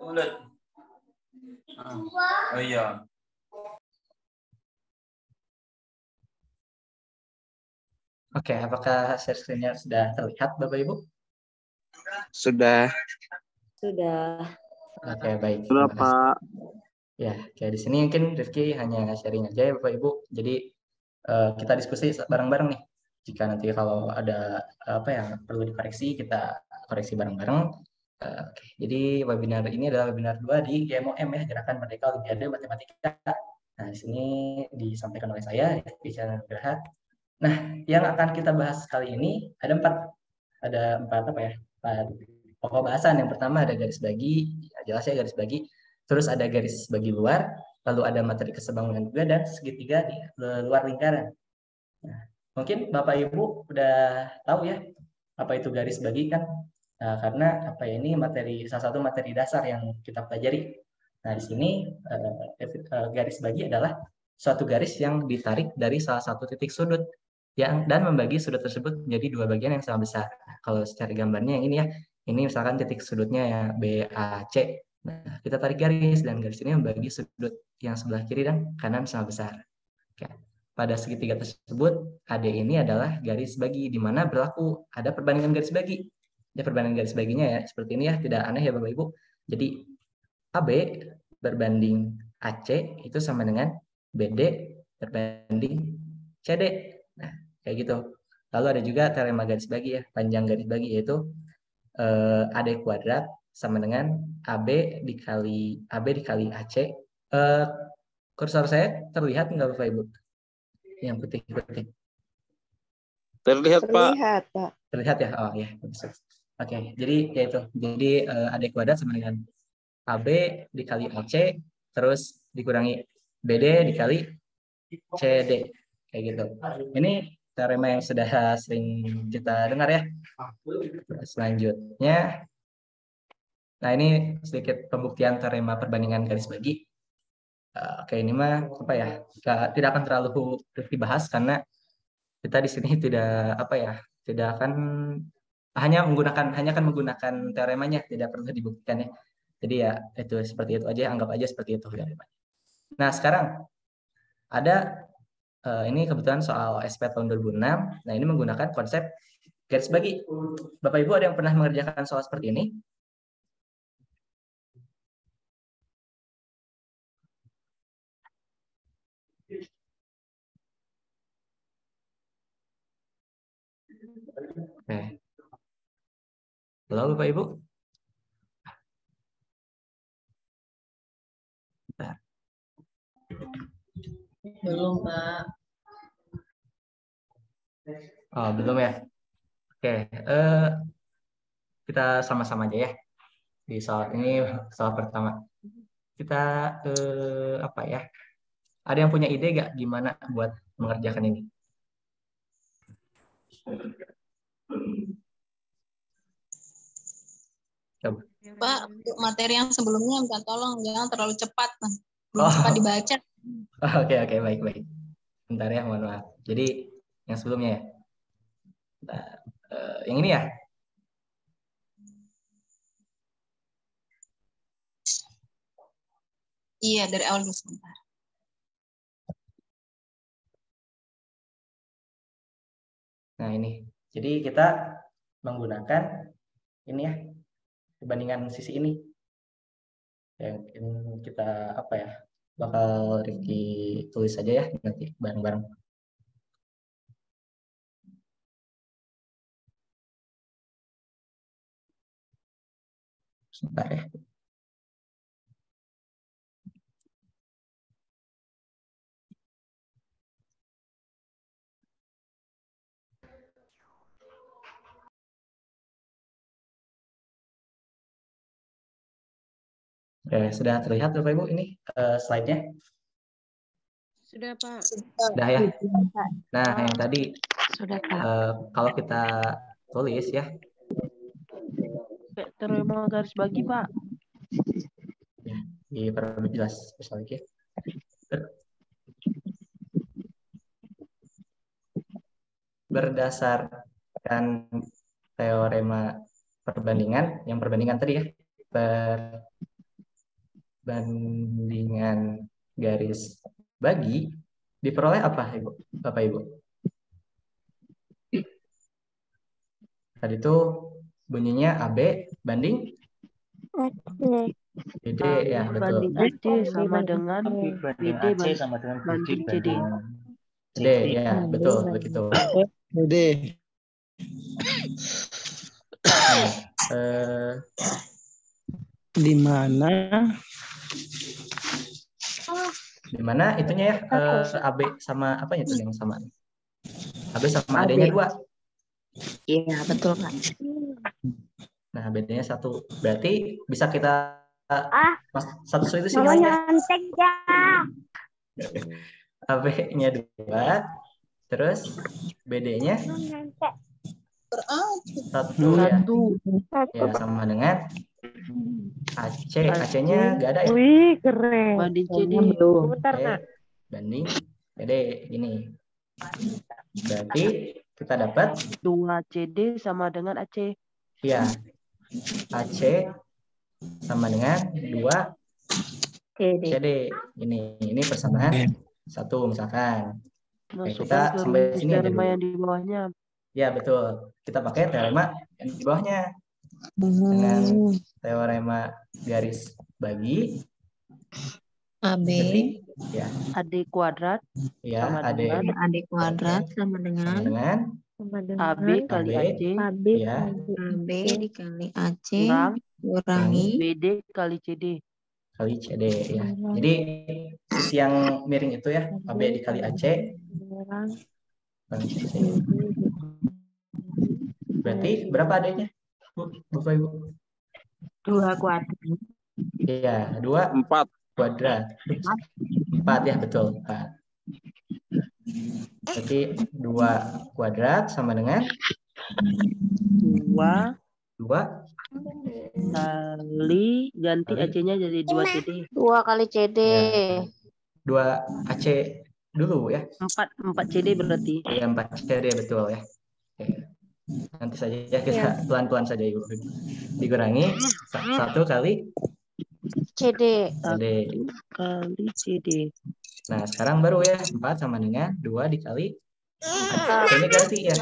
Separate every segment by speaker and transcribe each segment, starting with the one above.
Speaker 1: Ulet. Oh iya. Oke, apakah share screen-nya sudah terlihat, Bapak Ibu?
Speaker 2: Sudah.
Speaker 3: Sudah.
Speaker 1: Oke, baik.
Speaker 2: Sudah,
Speaker 1: Terima kasih.
Speaker 2: Pak.
Speaker 1: Ya, kayak di sini mungkin Rifki hanya sharing aja ya, Bapak Ibu. Jadi kita diskusi bareng-bareng nih. Jika nanti kalau ada apa yang perlu dikoreksi, kita koreksi bareng-bareng. Oke. Jadi webinar ini adalah webinar 2 di GMOM ya, Gerakan Merdeka Olimpiade Matematika. Nah, di sini disampaikan oleh saya, Rifki Chandra. Nah, yang akan kita bahas kali ini ada empat apa ya? Empat pokok bahasan. Yang pertama ada garis bagi, ya, jelas ya garis bagi. Terus ada garis bagi luar, lalu ada materi kesebangunan juga dan segitiga di luar lingkaran. Nah, mungkin Bapak Ibu udah tahu ya apa itu garis bagi kan? Nah, karena apa ya, ini salah satu materi dasar yang kita pelajari. Nah, di sini garis bagi adalah suatu garis yang ditarik dari salah satu titik sudut dan membagi sudut tersebut menjadi dua bagian yang sama besar. Nah, kalau secara gambarnya yang ini ya, ini misalkan titik sudutnya ya BAC. Nah, kita tarik garis dan garis ini membagi sudut yang sebelah kiri dan kanan sama besar. Oke. Pada segitiga tersebut, AD ini adalah garis bagi di mana berlaku ada perbandingan garis bagi. Ada perbandingan garis baginya ya, seperti ini ya, tidak aneh ya Bapak Ibu. Jadi AB berbanding AC itu sama dengan BD berbanding CD. Nah, kayak gitu. Lalu ada juga teorema garis bagi ya, panjang garis bagi yaitu AD kuadrat sama dengan AB dikali AC. Kursor saya terlihat nggak Bapak Ibu? Yang putih-putih.
Speaker 2: Terlihat, Pak.
Speaker 3: Terlihat, Pak.
Speaker 1: Terlihat ya? Oh ya. Oke, jadi yaitu. Jadi AD kuadrat sama dengan AB dikali AC, terus dikurangi BD dikali CD. Kayak gitu. Ini teorema yang sudah sering kita dengar ya. Selanjutnya, nah ini sedikit pembuktian teorema perbandingan garis bagi. Oke, ini mah apa ya? Tidak akan terlalu dibahas karena kita di sini tidak akan hanya akan menggunakan teoremanya, tidak perlu dibuktikan ya. Jadi ya itu seperti itu aja, anggap aja seperti itu. Nah, sekarang ada ini kebetulan soal SP tahun 2006. Nah, ini menggunakan konsep garis bagi. Bapak Ibu ada yang pernah mengerjakan soal seperti ini? Oke. Halo Bapak Ibu? Bentar.
Speaker 3: Belum, Pak.
Speaker 1: Oh, belum ya? Oke, kita sama-sama aja ya. Di soal ini, soal pertama. Kita, apa ya? Ada yang punya ide nggak gimana buat mengerjakan ini? Coba.
Speaker 4: Pak, untuk materi yang sebelumnya minta tolong jangan terlalu cepat, belum sempat dibaca.
Speaker 1: Oke, baik. Bentar ya, mohon maaf. Jadi yang sebelumnya ya. Yang ini ya.
Speaker 4: Iya, dari awal dulu sebentar.
Speaker 1: Nah ini. Jadi kita menggunakan ini ya, perbandingan sisi ini. Yang kita apa ya? Bakal Rifki tulis saja ya nanti bareng-bareng. Sebentar ya. Oke, sudah terlihat Bapak Ibu ini slide-nya?
Speaker 5: Sudah, Pak.
Speaker 1: Sudah ya. Nah, yang tadi
Speaker 5: Sudah, Pak.
Speaker 1: kalau kita tulis ya.
Speaker 5: Teorema garis bagi, Pak.
Speaker 1: Ya, diperjelas jelas lagi. Berdasarkan teorema perbandingan, yang perbandingan tadi ya, perbandingan garis bagi diperoleh apa, Ibu? Bapak Ibu? Tadi itu bunyinya AB banding BD ya, betul.
Speaker 5: Banding AC sama dengan
Speaker 6: Banding
Speaker 5: BD
Speaker 6: AC sama dengan
Speaker 5: banding CD.
Speaker 1: D ya, betul begitu.
Speaker 2: Udah.
Speaker 1: Nah,
Speaker 2: Di mana?
Speaker 1: di mana itunya ya, AB sama apa itu yang sama? AB sama AD-nya 2.
Speaker 3: Iya, betul, Kak.
Speaker 1: Nah, bedanya 1. Berarti bisa kita satu itu sih
Speaker 7: Mama
Speaker 1: aja.
Speaker 7: nyontek ya.
Speaker 1: AB-nya 2, terus BD-nya 1 ya. Ya, sama dengan AC. AC-nya nggak ada ya?
Speaker 5: Wih, keren. Banding CD.
Speaker 7: Sebentar,
Speaker 1: Oke,
Speaker 7: Nak.
Speaker 1: banding BD ini. Berarti kita dapat
Speaker 5: 2 CD sama dengan AC.
Speaker 1: ya AC sama dengan 2 CD. Ini persamaan 1 misalkan. Oke,
Speaker 5: Masukkan
Speaker 1: kita
Speaker 5: ke
Speaker 1: sampai
Speaker 5: rumus
Speaker 1: sini aja
Speaker 5: teorema
Speaker 1: dulu.
Speaker 5: yang di bawahnya.
Speaker 1: Ya, betul. Kita pakai teorema yang di bawahnya. Dengan teorema garis bagi
Speaker 3: AB
Speaker 1: berarti ya
Speaker 5: AD kuadrat
Speaker 1: ya
Speaker 5: sama
Speaker 1: AD
Speaker 5: dengan
Speaker 3: AD kuadrat sama
Speaker 1: sama
Speaker 3: dengan
Speaker 1: dengan
Speaker 5: AB kali
Speaker 1: AB
Speaker 5: AC
Speaker 1: ya
Speaker 3: AB dikali AC
Speaker 5: kurang
Speaker 3: kurangi
Speaker 5: BD kali CD.
Speaker 1: kali CD ya. Jadi sisi yang miring itu ya AB dikali AC kali CD. Berarti berapa AD-nya? Bapak Ibu?
Speaker 3: 2 kuadrat.
Speaker 1: Iya, 2
Speaker 2: 4.
Speaker 1: kuadrat. 4 ya, betul. 4. Berarti 2 kuadrat sama dengan
Speaker 5: 2
Speaker 1: 2
Speaker 5: kali ganti
Speaker 1: Kali.
Speaker 5: AC-nya jadi 2 CD.
Speaker 7: 2 kali CD.
Speaker 1: ya, 2 AC dulu ya.
Speaker 5: 4 CD berarti.
Speaker 1: Ya, 4 CD betul ya. Oke. Nanti saja ya, kita pelan-pelan saja Ibu. Dikurangi 1 kali
Speaker 7: CD.
Speaker 1: CD.
Speaker 5: Kali CD.
Speaker 1: Nah, sekarang baru ya 4 sama dengan 2 dikali AC-nya ganti ya.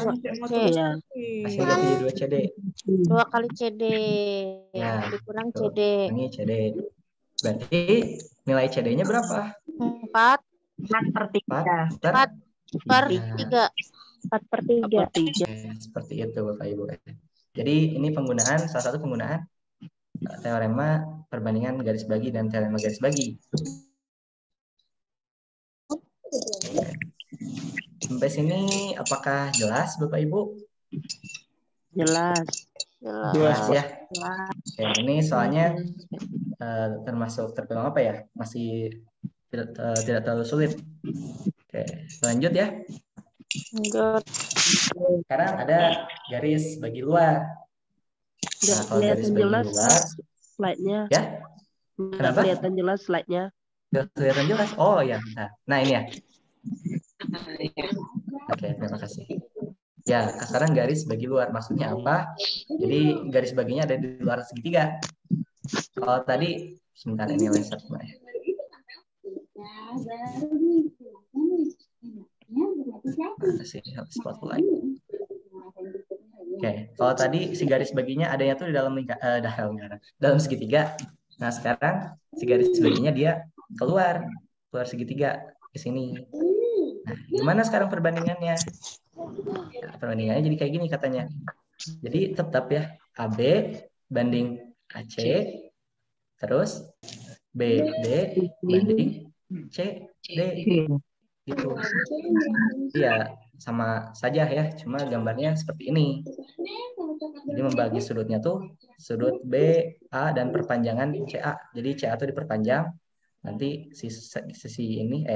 Speaker 5: Iya.
Speaker 1: AC ganti jadi 2 CD.
Speaker 7: 2 kali CD.
Speaker 1: Ya,
Speaker 7: Dikurang
Speaker 1: betul.
Speaker 7: CD.
Speaker 1: Kurangi CD. Berarti nilai CD-nya berapa?
Speaker 7: 4
Speaker 3: per
Speaker 1: 4
Speaker 7: 4 per
Speaker 1: Ya.
Speaker 7: 3. 4 per 3.
Speaker 5: Per 3.
Speaker 1: Seperti itu Bapak Ibu. Jadi ini salah satu penggunaan teorema perbandingan garis bagi dan teorema garis bagi. Sampai sini apakah jelas Bapak Ibu?
Speaker 5: Jelas.
Speaker 1: Jelas ya. Oke, ini soalnya termasuk terbilang apa ya? Masih tidak terlalu sulit. Oke, lanjut ya.
Speaker 7: Lanjut.
Speaker 1: Sekarang ada garis bagi luar.
Speaker 5: Nggak
Speaker 1: Nah, kalau garis
Speaker 5: kelihatan
Speaker 1: bagi
Speaker 5: jelas
Speaker 1: luar,
Speaker 5: slide-nya.
Speaker 1: ya?
Speaker 5: Nggak
Speaker 1: Kenapa?
Speaker 5: kelihatan jelas slide-nya.
Speaker 1: Nggak kelihatan jelas. Oh ya, nah ini ya. Oke, terima kasih. Ya, sekarang garis bagi luar maksudnya apa? Jadi garis baginya ada di luar segitiga. Kalau tadi sebentar ini laser ya. Spotlight. Oke, kalau tadi si garis baginya adanya tuh di dalam dalam segitiga. Nah, sekarang si garis baginya dia keluar segitiga ke sini. Nah, gimana sekarang perbandingannya? Nah, perbandingannya jadi kayak gini katanya. Jadi tetap ya AB banding AC, terus BD banding CD gitu. Iya, sama saja ya, cuma gambarnya seperti ini. Jadi membagi sudutnya tuh sudut BA dan perpanjangan CA. Jadi CA itu diperpanjang, nanti sisi ini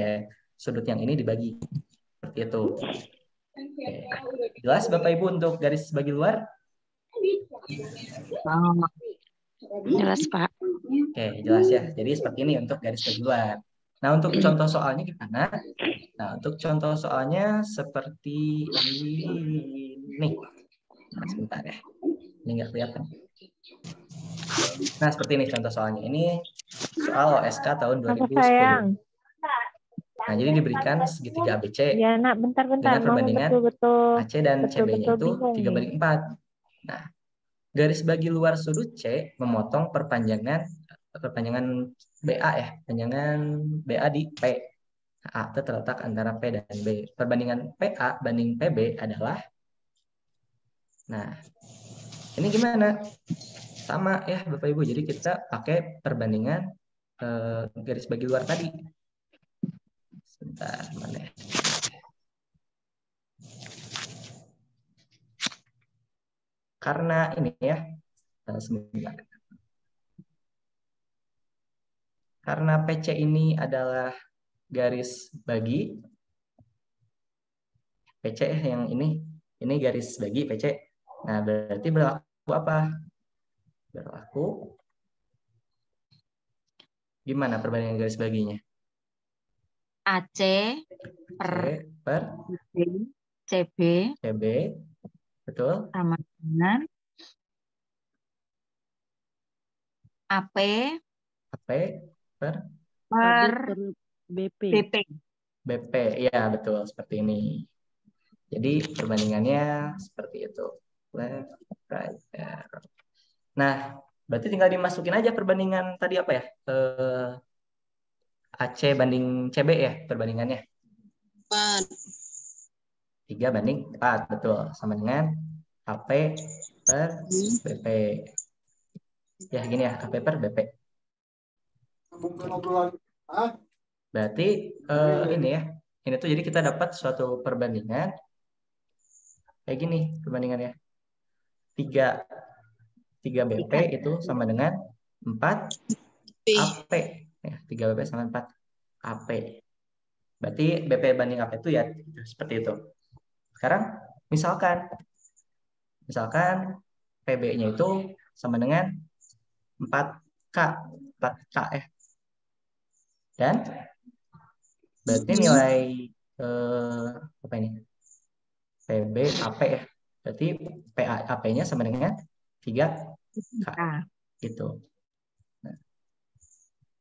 Speaker 1: sudut yang ini dibagi seperti itu. Oke. Jelas Bapak Ibu untuk garis bagi luar?
Speaker 3: Jelas, Pak.
Speaker 1: Oke, jelas ya. Jadi seperti ini untuk garis bagi luar. Nah, untuk contoh soalnya gimana? Nah, untuk contoh soalnya seperti ini. Nah, sebentar ya. Ini nggak kelihatan. Nah, seperti ini contoh soalnya. Ini soal OSK tahun
Speaker 7: Apa
Speaker 1: 2010.
Speaker 7: sayang?
Speaker 1: Nah, jadi diberikan segitiga ABC
Speaker 7: Ya nak, bentar-bentar.
Speaker 1: dengan
Speaker 7: Mama
Speaker 1: perbandingan
Speaker 7: betul-betul
Speaker 1: AC dan CB-nya itu
Speaker 7: bingung
Speaker 1: 3
Speaker 7: nih.
Speaker 1: banding 4. Nah, garis bagi luar sudut C memotong perpanjangan BA ya, panjangan BA di P. A itu terletak antara P dan B. Perbandingan PA banding PB adalah, nah, ini gimana? Sama ya Bapak Ibu, jadi kita pakai perbandingan garis bagi luar tadi. Sebentar, mana ya? Karena ini ya, sebentar. Karena PC ini adalah garis bagi, PC yang ini garis bagi PC. Nah, berarti berlaku apa? Berlaku gimana perbandingan garis baginya?
Speaker 3: AC per
Speaker 1: C per
Speaker 3: CB
Speaker 1: CB, betul?
Speaker 3: sama dengan AP
Speaker 1: AP per
Speaker 5: AB
Speaker 3: per
Speaker 5: per BP.
Speaker 3: BP.
Speaker 1: BP, iya betul seperti ini. Jadi perbandingannya seperti itu. Left, right, arrow. Nah, berarti tinggal dimasukin aja perbandingan tadi apa ya? AC banding CB ya perbandingannya.
Speaker 4: 4.
Speaker 1: 3 banding 4, betul. Sama dengan AP per BP. Ya, gini ya, AP per BP. Berarti ini ya. Ini tuh jadi kita dapat suatu perbandingan. Kayak gini perbandingannya. 3 BP itu sama dengan 4 AP. Ya, 3 BP sama 4 AP. Berarti BP banding AP itu ya seperti itu. Sekarang misalkan PB-nya itu sama dengan 4K ya. Dan berarti nilai apa ini? PB AP ya. Berarti AP-nya sama dengan 3K gitu. Nah,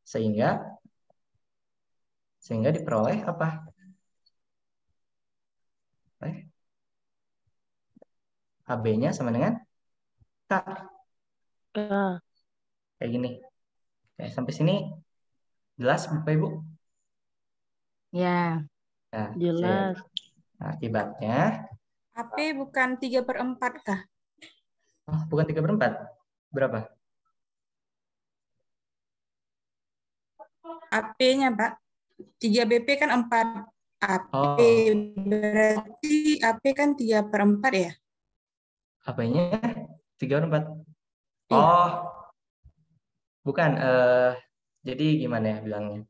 Speaker 1: sehingga diperoleh apa? AB-nya sama dengan K. Kayak gini. Oke, sampai sini jelas Bapak Ibu?
Speaker 3: Ya.
Speaker 1: Nah,
Speaker 5: Jelas.
Speaker 1: akibatnya
Speaker 6: AP bukan 3/4 kah?
Speaker 1: oh, bukan 3/4. Berapa?
Speaker 6: AP-nya, Pak. 3 BP kan 4 AP.
Speaker 1: Oh.
Speaker 6: Berarti AP kan 3/4 ya?
Speaker 1: HP-nya 3/4.
Speaker 6: Iya.
Speaker 1: Oh. Bukan, jadi gimana ya bilangnya?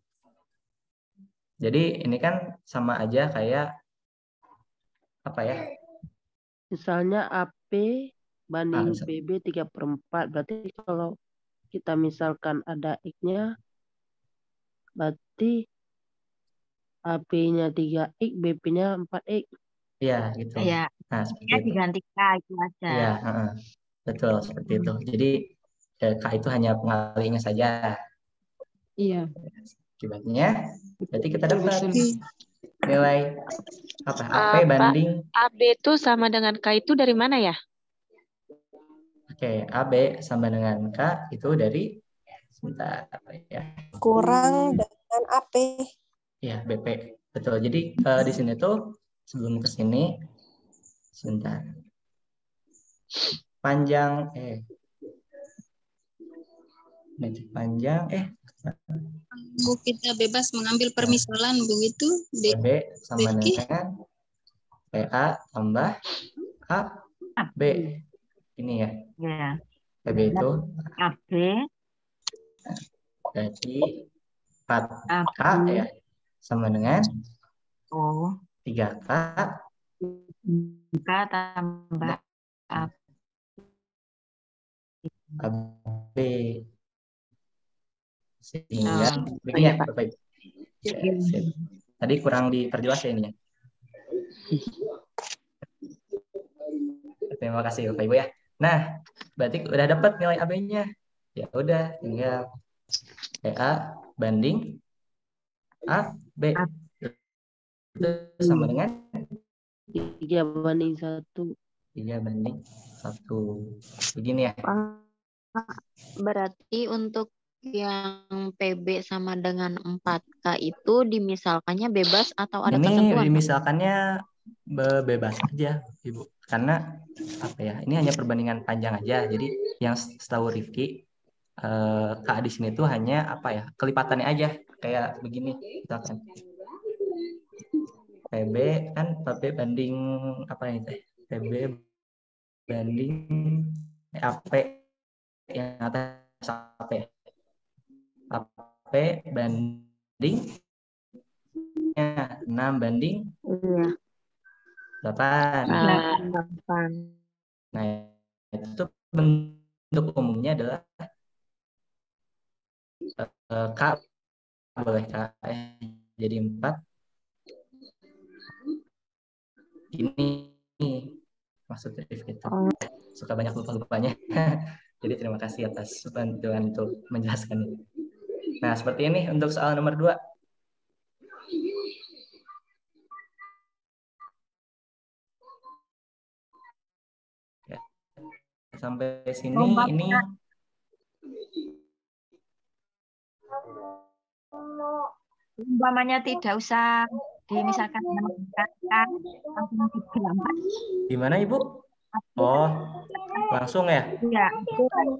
Speaker 1: Jadi ini kan sama aja kayak apa ya?
Speaker 5: Misalnya AP banding
Speaker 1: misal-
Speaker 5: PB 3/4. Berarti kalau kita misalkan ada X-nya, berarti AP-nya 3X, BP-nya 4X.
Speaker 1: Iya, gitu.
Speaker 3: Ya.
Speaker 1: Nah, seperti
Speaker 3: Ya
Speaker 1: itu.
Speaker 3: diganti K itu aja.
Speaker 1: Iya, betul seperti itu. Jadi K itu hanya pengalinya saja.
Speaker 7: Iya.
Speaker 1: Akibatnya, berarti kita dapat nilai apa? AP
Speaker 7: Pak,
Speaker 1: banding.
Speaker 7: AB itu sama dengan K itu dari mana ya?
Speaker 1: Oke, AB sama dengan K itu dari sebentar ya.
Speaker 8: Kurang dengan AP.
Speaker 1: Ya, BP. Betul. Jadi di sini tuh sebelum ke sini sebentar. Panjang
Speaker 4: Kita bebas mengambil permisalan begitu.
Speaker 1: B sama dengan PA tambah AB. Ini ya.
Speaker 3: Ya.
Speaker 1: PB itu
Speaker 3: AB
Speaker 1: jadi 4K ya. Sama dengan 3K
Speaker 3: K tambah
Speaker 1: AB. Sehingga begini ya Bapak Ibu. Tadi kurang diperjelas ya ininya. Terima kasih Bapak Ibu ya. Nah, berarti udah dapat nilai AB-nya. Ya udah, tinggal PA banding AB. Itu sama dengan
Speaker 5: 3:1.
Speaker 1: 3:1. Begini ya.
Speaker 7: Berarti untuk yang PB sama dengan 4K itu dimisalkannya bebas atau ada
Speaker 1: Ini
Speaker 7: ketentuan, Pak?
Speaker 1: dimisalkannya bebas aja, Ibu. Karena apa ya? Ini hanya perbandingan panjang aja. Jadi yang setahu Rifki, K di sini tuh hanya apa ya? Kelipatannya aja. Kayak begini, misalkan. PB kan PB banding apa ini teh? PB banding AP yang atas AP. AP banding 6 banding
Speaker 7: Iya.
Speaker 1: 8.
Speaker 7: 8.
Speaker 1: Nah, itu bentuk umumnya adalah K boleh K jadi 4. Ini maksud Rifki itu. Suka banyak lupa-lupanya. Jadi terima kasih atas bantuan untuk menjelaskan ini. Nah, seperti ini untuk soal nomor 2. Ya. Sampai sini ini
Speaker 3: Umpamanya tidak usah dimisalkan dengan langsung digambar.
Speaker 1: gimana Ibu? Oh, langsung ya?
Speaker 3: Iya, itu kan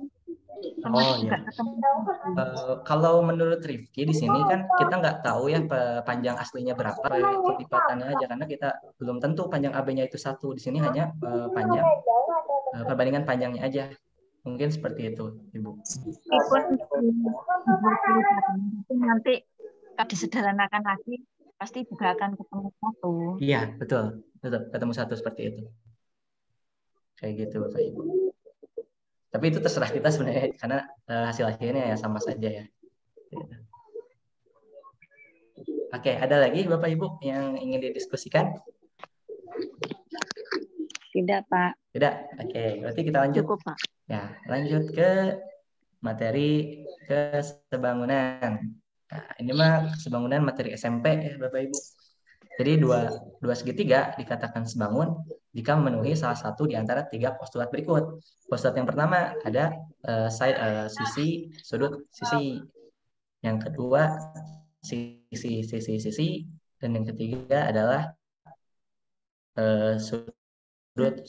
Speaker 1: Oh
Speaker 3: juga
Speaker 1: ya.
Speaker 3: ketemu.
Speaker 1: Kalau menurut Rifki di sini kan kita nggak tahu ya panjang aslinya berapa, kelipatannya aja karena kita belum tentu panjang AB-nya itu 1. Di sini hanya panjang perbandingan panjangnya aja. Mungkin seperti itu, Ibu.
Speaker 3: Meskipun itu nanti kalau disederhanakan lagi pasti juga akan ketemu 1.
Speaker 1: Iya, betul. Betul, ketemu 1 seperti itu. Kayak gitu, Bapak Ibu. Tapi itu terserah kita sebenarnya karena hasil akhirnya ya sama saja ya. Oke, ada lagi Bapak Ibu yang ingin didiskusikan?
Speaker 7: Tidak, Pak.
Speaker 1: Tidak. Oke, berarti kita lanjut.
Speaker 7: Cukup, Pak.
Speaker 1: Ya, lanjut ke materi kesebangunan. Nah, ini mah kesebangunan materi SMP ya Bapak Ibu. Jadi dua segitiga dikatakan sebangun jika memenuhi salah satu di antara 3 postulat berikut. Postulat yang pertama ada sisi, sudut, sisi. Yang kedua sisi, dan yang ketiga adalah sudut.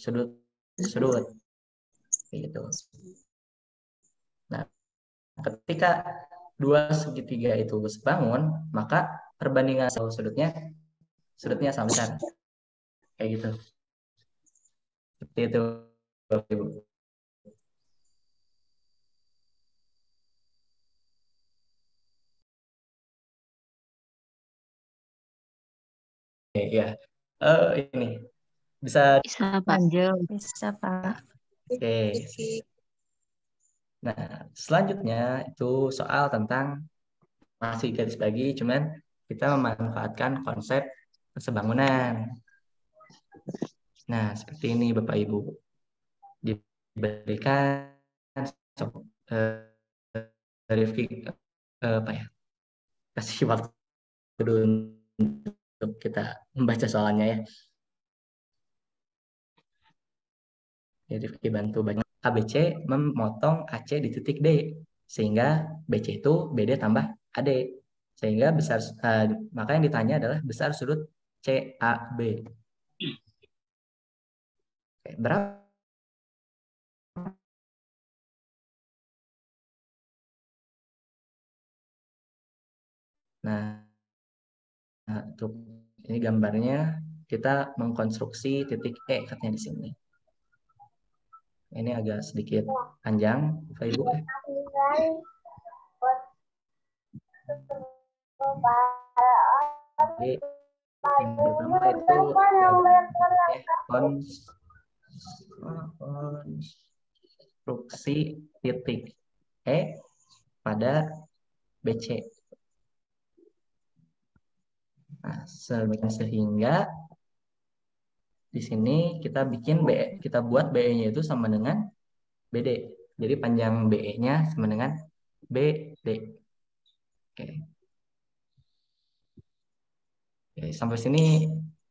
Speaker 1: Gitu. Nah, ketika 2 segitiga itu sebangun, maka perbandingan sudutnya sama besar. Kayak gitu. Seperti itu, Bapak Ibu. Oke, ya. Ini bisa
Speaker 7: Pak.
Speaker 3: Lanjut. Bisa, Pak.
Speaker 1: Oke. Nah, selanjutnya itu soal tentang masih garis bagi, cuman kita memanfaatkan konsep kesebangunan. Nah, seperti ini Bapak Ibu. Diberikan Rifki apa ya? Kasih waktu dulu untuk kita membaca soalnya ya. Jadi Rifki bantu banyak. ABC memotong AC di titik D sehingga BC itu BD tambah AD sehingga besar maka yang ditanya adalah besar sudut CAB. Berapa? Nah, untuk ini gambarnya kita mengkonstruksi titik E katanya di sini. Ini agak sedikit panjang, Bapak Ibu. Jadi yang pertama itu konstruksi titik E pada BC. Nah, sehingga di sini kita buat BE-nya itu sama dengan BD. Jadi panjang BE-nya sama dengan BD. Oke. Oke, sampai sini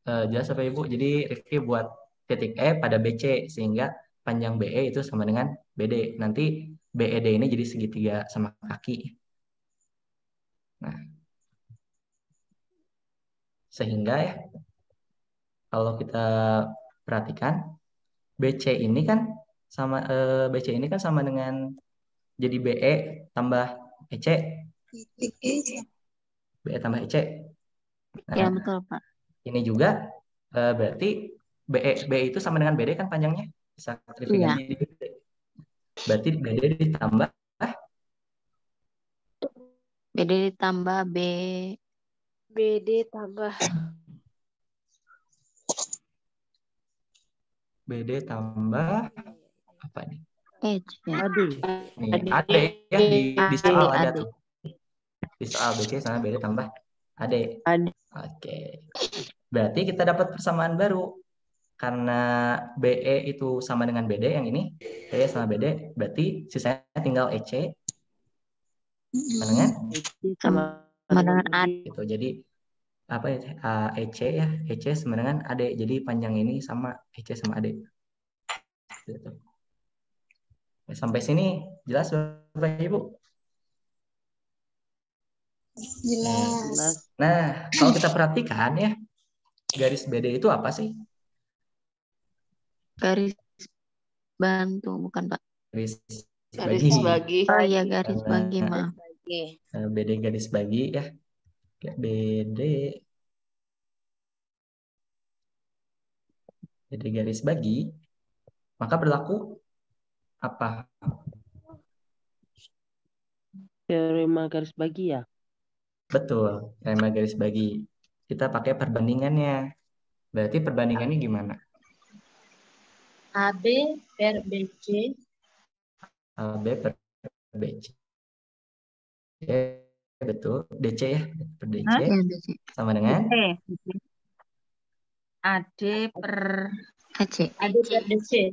Speaker 1: jelas Bapak Ibu. Jadi Rifki buat titik E pada BC sehingga panjang BE itu sama dengan BD. Nanti BED ini jadi segitiga sama kaki. Nah, sehingga ya kalau kita perhatikan BC ini kan sama dengan jadi BE tambah EC,
Speaker 4: Titik E.
Speaker 1: BE tambah EC.
Speaker 7: Ya
Speaker 1: Nah,
Speaker 7: betul Pak.
Speaker 1: ini juga berarti BE itu sama dengan BD kan panjangnya. Bisa Rifki
Speaker 7: Iya.
Speaker 1: ganti di BD. Berarti BD ditambah
Speaker 7: BD ditambah B.
Speaker 5: BD tambah
Speaker 1: BD tambah apa ini?
Speaker 7: H ya.
Speaker 5: aduh.
Speaker 1: Nih, AD ya di soal ada tuh. Di soal BC sama BD tambah AD. Oke. Berarti kita dapat persamaan baru. Karena BE itu sama dengan BD yang ini, BE sama BD, berarti sisanya tinggal EC sama dengan
Speaker 7: Sama dengan AD.
Speaker 1: gitu. Jadi apa ya? EC ya, EC sama dengan AD. Jadi panjang ini sama EC sama AD. Gitu. Sampai sini jelas Bapak Ibu?
Speaker 4: Jelas.
Speaker 1: Nah, kalau kita perhatikan ya, garis BD itu apa sih?
Speaker 7: Garis bantu bukan Pak?
Speaker 1: Garis
Speaker 5: Garis bagi.
Speaker 7: Oh iya garis
Speaker 1: Karena
Speaker 7: bagi maaf.
Speaker 1: BD garis bagi ya. BD garis bagi, maka berlaku apa?
Speaker 5: Teorema garis bagi ya.
Speaker 1: Betul, teorema garis bagi. Kita pakai perbandingannya. Berarti perbandingannya gimana?
Speaker 9: AB per BC.
Speaker 1: AB per BC. Betul, DC ya, per DC sama dengan
Speaker 3: AD per
Speaker 7: AC.
Speaker 9: AD per DC.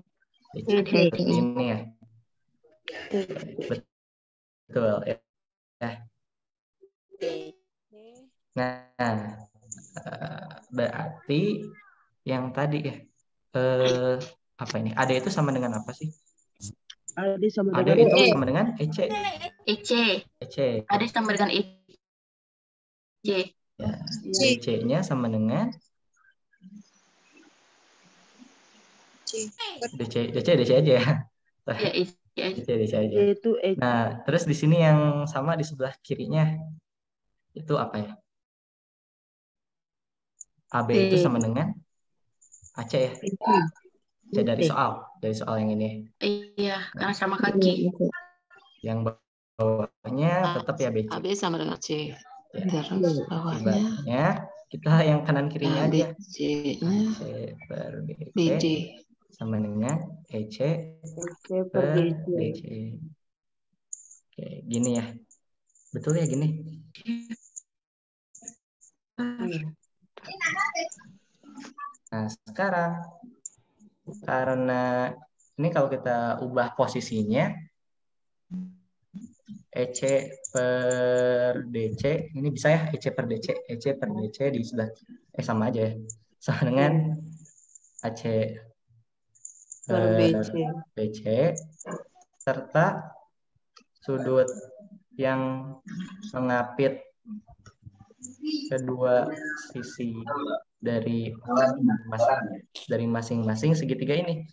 Speaker 1: Seperti ini ya. Betul ya. Nah, berarti yang tadi ya, apa ini? AD itu sama dengan apa sih?
Speaker 5: AD sama
Speaker 1: AD
Speaker 5: dengan
Speaker 1: itu sama dengan EC.
Speaker 9: EC.
Speaker 1: EC.
Speaker 9: AD sama dengan EC.
Speaker 1: Ya, EC-nya sama dengan DC aja ya.
Speaker 9: Ya, EC.
Speaker 1: DC aja.
Speaker 5: Yaitu EC.
Speaker 1: Nah, terus di sini yang sama di sebelah kirinya itu apa ya? AB itu sama dengan AC ya. AC dari soal yang ini.
Speaker 9: Iya, karena sama kaki.
Speaker 1: Yang bawahnya tetap ya BC.
Speaker 9: AB sama dengan C.
Speaker 1: Ya.
Speaker 9: Terus bawahnya
Speaker 1: Ibaratnya kita yang kanan kirinya aja.
Speaker 9: BC-nya
Speaker 1: AC per BC
Speaker 9: BD.
Speaker 1: sama dengan EC per DC. Oke, gini ya. Betul ya gini? Nah, sekarang karena ini kalau kita ubah posisinya EC per DC, ini bisa ya EC per DC, EC per DC di sebelah sama aja ya. Sama dengan AC per BC serta sudut yang mengapit kedua sisi dari masing-masing segitiga ini.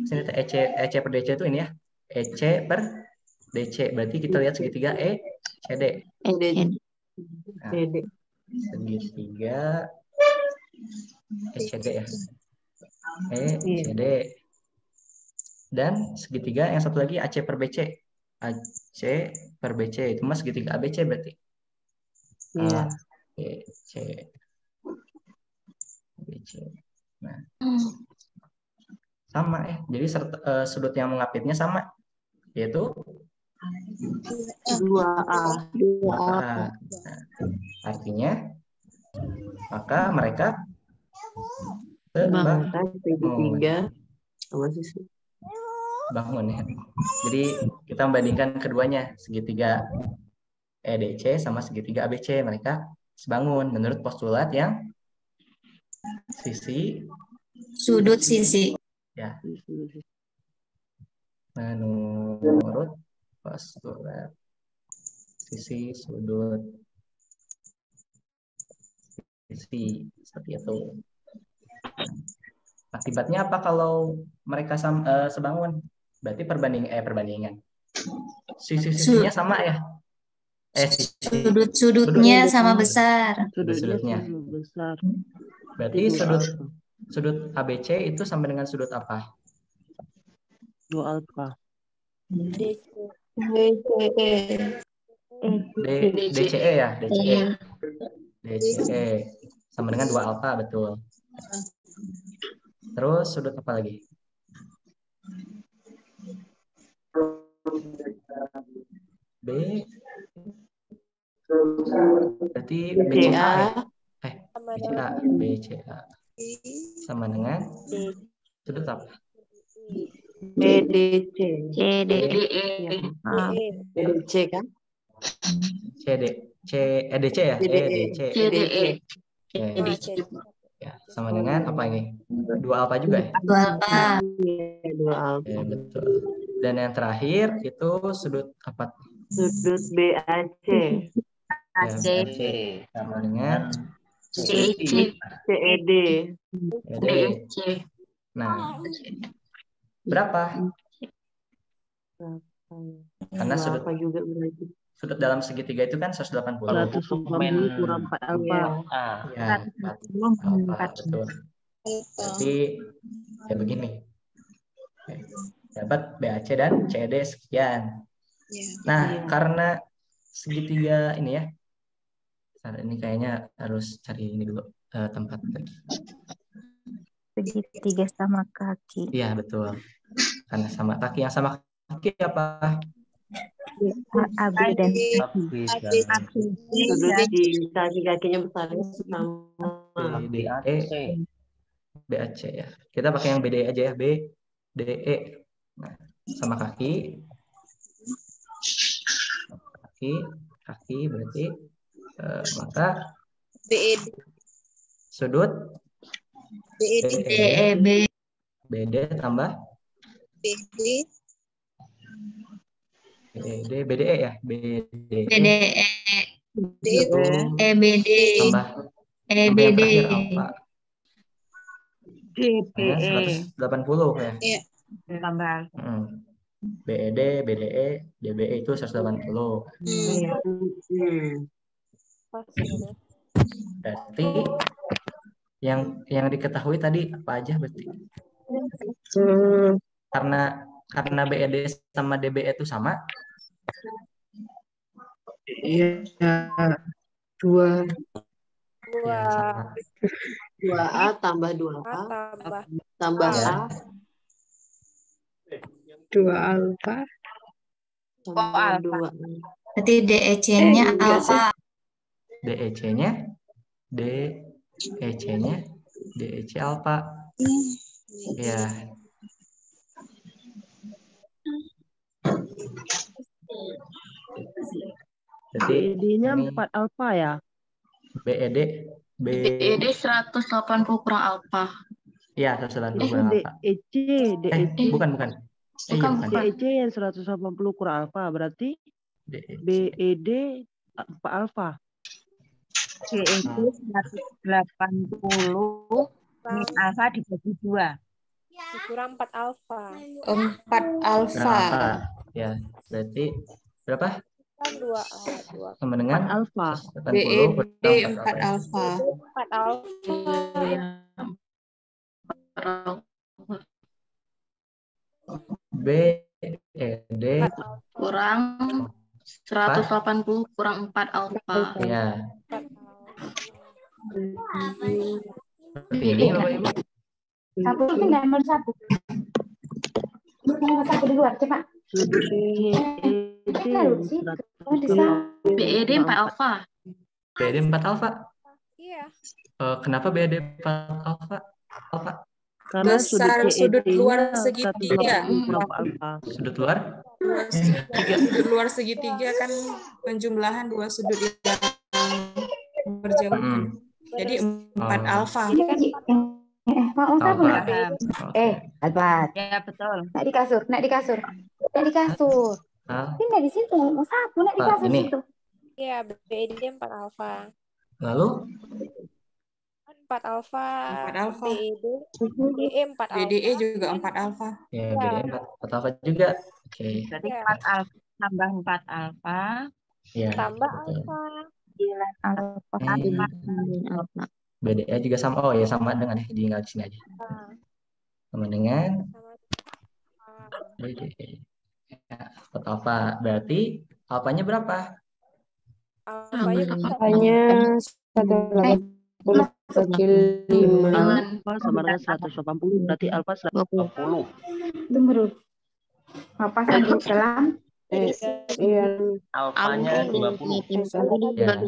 Speaker 1: Sini EC per DC itu ini ya. EC per DC. Berarti kita lihat segitiga ECD. Nah, segitiga ECD ya. ECD. Dan segitiga yang satu lagi AC per BC. AC per BC itu mas segitiga ABC berarti.
Speaker 5: Iya.
Speaker 1: ABC. BC. Nah, sama ya. Jadi sudut yang mengapitnya sama, yaitu
Speaker 5: 2A.
Speaker 1: Nah, artinya maka mereka
Speaker 5: Segitiga sama sisi.
Speaker 1: sebangun ya. Jadi kita membandingkan keduanya, segitiga EDC sama segitiga ABC, mereka sebangun menurut postulat yang sisi
Speaker 4: Sudut sisi.
Speaker 1: ya, menurut postulat sisi sudut sisi, seperti itu. Akibatnya apa kalau mereka sebangun? Berarti perbandingan sisi-sisinya sama ya?
Speaker 4: Sudut-sudutnya sama besar.
Speaker 1: Sudut-sudutnya.
Speaker 5: besar.
Speaker 1: Berarti
Speaker 5: Itu
Speaker 1: sudut ABC itu sama dengan sudut apa?
Speaker 5: 2 alfa.
Speaker 1: DCE ya, DCE. DCE sama dengan 2 alfa, betul. Terus sudut apa lagi? B. Berarti BCA ya? BCA, BCA sama dengan sudut apa?
Speaker 7: EDC.
Speaker 9: EDC kan?
Speaker 1: EDC ya? EDC.
Speaker 9: EDC.
Speaker 1: Ya, sama dengan apa ini? 2 alfa juga ya?
Speaker 4: 2 alfa.
Speaker 7: 2 alfa.
Speaker 1: Ya, betul. Dan yang terakhir itu sudut apa?
Speaker 7: Sudut BAC.
Speaker 1: Ya, BAC sama dengan
Speaker 9: DEC.
Speaker 7: CED.
Speaker 9: DEC.
Speaker 1: Nah, berapa? Karena sudut
Speaker 7: Apa juga berarti?
Speaker 1: sudut dalam segitiga itu kan 180.
Speaker 5: 180 kurang 4 alfa.
Speaker 1: Ya, 4 alfa, betul. Berarti ya begini. Oke. Dapat BAC dan CED sekian. Nah, karena segitiga ini ya. Ini kayaknya harus cari ini dulu tempat lagi.
Speaker 3: Segitiga sama kaki.
Speaker 1: Iya, betul. Karena sama kaki, yang sama kaki apa?
Speaker 3: AB dan
Speaker 7: Sudut di kaki-kakinya besarnya sama.
Speaker 1: BDE, BAC ya. Kita pakai yang BDE aja ya, BDE. Nah, sama kaki. Kaki berarti maka sudut
Speaker 4: DEB.
Speaker 1: BD tambah BDE ya,
Speaker 4: BDE. EBD.
Speaker 1: tambah yang
Speaker 4: EBD.
Speaker 1: terakhir alfa. Nah, 180 ya.
Speaker 4: Iya.
Speaker 3: tambah
Speaker 1: BED, BDE, DBE itu 180. Berarti yang diketahui tadi apa aja berarti? Karena BED sama DBE itu sama.
Speaker 7: Iya. 2
Speaker 1: Ya, sama.
Speaker 7: 2A tambah 2A tambah
Speaker 1: Ya.
Speaker 7: A 2 alfa tambah 2.
Speaker 4: Berarti DEC-nya alfa.
Speaker 1: DEC-nya DEC alfa. Ya. Jadi
Speaker 5: BD-nya
Speaker 1: ini
Speaker 5: 4 alfa ya?
Speaker 1: BED
Speaker 9: BED 180 kurang alfa.
Speaker 1: ya 180
Speaker 5: Itu
Speaker 1: kurang alfa.
Speaker 5: DEC.
Speaker 1: Bukan.
Speaker 9: Bukan.
Speaker 5: DEC yang 180 kurang alfa berarti
Speaker 1: DEC.
Speaker 5: BED 4 alfa.
Speaker 3: CED 180 min alfa dibagi 2.
Speaker 8: Kurang 4 alfa.
Speaker 4: 4 alfa.
Speaker 1: Berapa? Ya, berarti berapa?
Speaker 8: Kan 2A.
Speaker 1: Sama dengan
Speaker 5: 4 alfa.
Speaker 1: 180
Speaker 4: BED
Speaker 1: kurang
Speaker 4: 4 alfa.
Speaker 8: 4 alfa.
Speaker 1: BED
Speaker 9: Kurang 180 kurang 4 alfa.
Speaker 1: ya.
Speaker 8: 4 alfa.
Speaker 1: Seperti ini Bapak Ibu.
Speaker 3: Satu pindah nomor 1. Nomor 1 di luar, cepat.
Speaker 5: Sudut BED
Speaker 9: BED 4 alfa.
Speaker 1: BED 4 alfa.
Speaker 8: Iya.
Speaker 1: Kenapa BED 4 alfa?
Speaker 5: Karena sudut
Speaker 6: Besar sudut luar
Speaker 5: CED-nya
Speaker 6: segitiga.
Speaker 5: 180 kurang alfa.
Speaker 1: Sudut luar?
Speaker 6: Sudut luar segitiga kan penjumlahan dua sudut yang berjauhan. Jadi 4 alfa.
Speaker 10: Mau sapu
Speaker 1: Alfa.
Speaker 10: nggak?
Speaker 1: Oke.
Speaker 10: Albat.
Speaker 3: Ya, betul.
Speaker 10: Nak di kasur, nak di kasur. Nak di kasur.
Speaker 1: Ah,
Speaker 10: Ini di situ, mau sapu, nak di
Speaker 1: Pak,
Speaker 10: kasur
Speaker 1: ini.
Speaker 10: situ.
Speaker 8: Iya, BED 4 alfa.
Speaker 1: Lalu
Speaker 8: 4 alfa.
Speaker 6: 4 alfa.
Speaker 8: BDE 4 alfa.
Speaker 6: BDE juga 4 alfa.
Speaker 1: ya BDE 4 alfa juga. Oke.
Speaker 3: Berarti
Speaker 8: Iya.
Speaker 3: 4 alfa tambah 4 alfa.
Speaker 1: Ya.
Speaker 8: Tambah
Speaker 1: betul.
Speaker 8: alfa.
Speaker 3: 9 alfa.
Speaker 7: Alfa.
Speaker 1: BDE juga sama. Oh ya sama dengan tinggal di sini aja.
Speaker 8: Nah,
Speaker 1: Sama dengan
Speaker 8: sama
Speaker 1: BDE. Ya, 4 alfa. Berarti alfanya berapa?
Speaker 8: alfanya bisa
Speaker 9: Alfanya
Speaker 8: 180
Speaker 9: bagi 5.
Speaker 5: Alfa sama dengan 180, berarti alfa 180.
Speaker 10: Tunggu dulu. Apa saja dalam?
Speaker 5: Alfanya 20.
Speaker 1: Ya.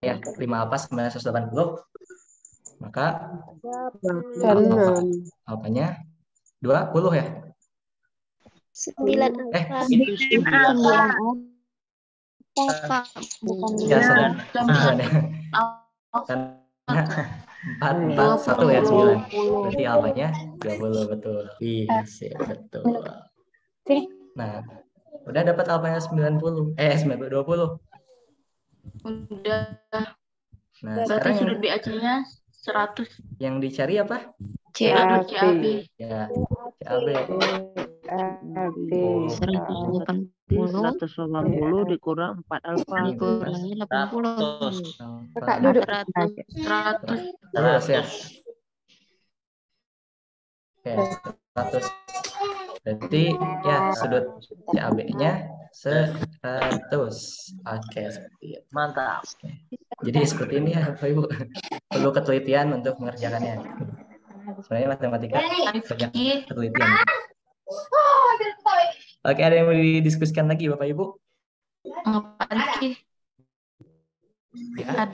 Speaker 1: Ya, 5 alfa sama 180. Maka alfanya 20 ya?
Speaker 7: 9 alfa.
Speaker 1: Itu
Speaker 7: Alfa. Bukan
Speaker 1: ya,
Speaker 7: 9.
Speaker 1: 9 ya. Karena 4, 1 ya, 9. Berarti alfanya 20, betul. Iya, sip, betul. Nah, udah dapat alfanya 90. 20.
Speaker 9: Udah.
Speaker 1: Nah,
Speaker 9: Berarti
Speaker 1: sekarang
Speaker 9: sudut BAC-nya 100.
Speaker 1: yang dicari apa?
Speaker 9: Sudut CAB.
Speaker 1: Ya, CAB.
Speaker 5: 180 dikurang 4 alfa.
Speaker 7: Dikurangi 80.
Speaker 10: Kakak duduk.
Speaker 9: 100.
Speaker 1: Terus ya. Oke, 100. Berarti ya sudut CAB-nya 100. Oke, seperti itu.
Speaker 5: Mantap.
Speaker 1: Jadi seperti ini ya Bapak Ibu. Perlu ketelitian untuk mengerjakannya. Sebenarnya matematika banyak ketelitian. Oke, ada yang mau didiskusikan lagi Bapak Ibu?
Speaker 9: Pak Rizky.
Speaker 1: Ya.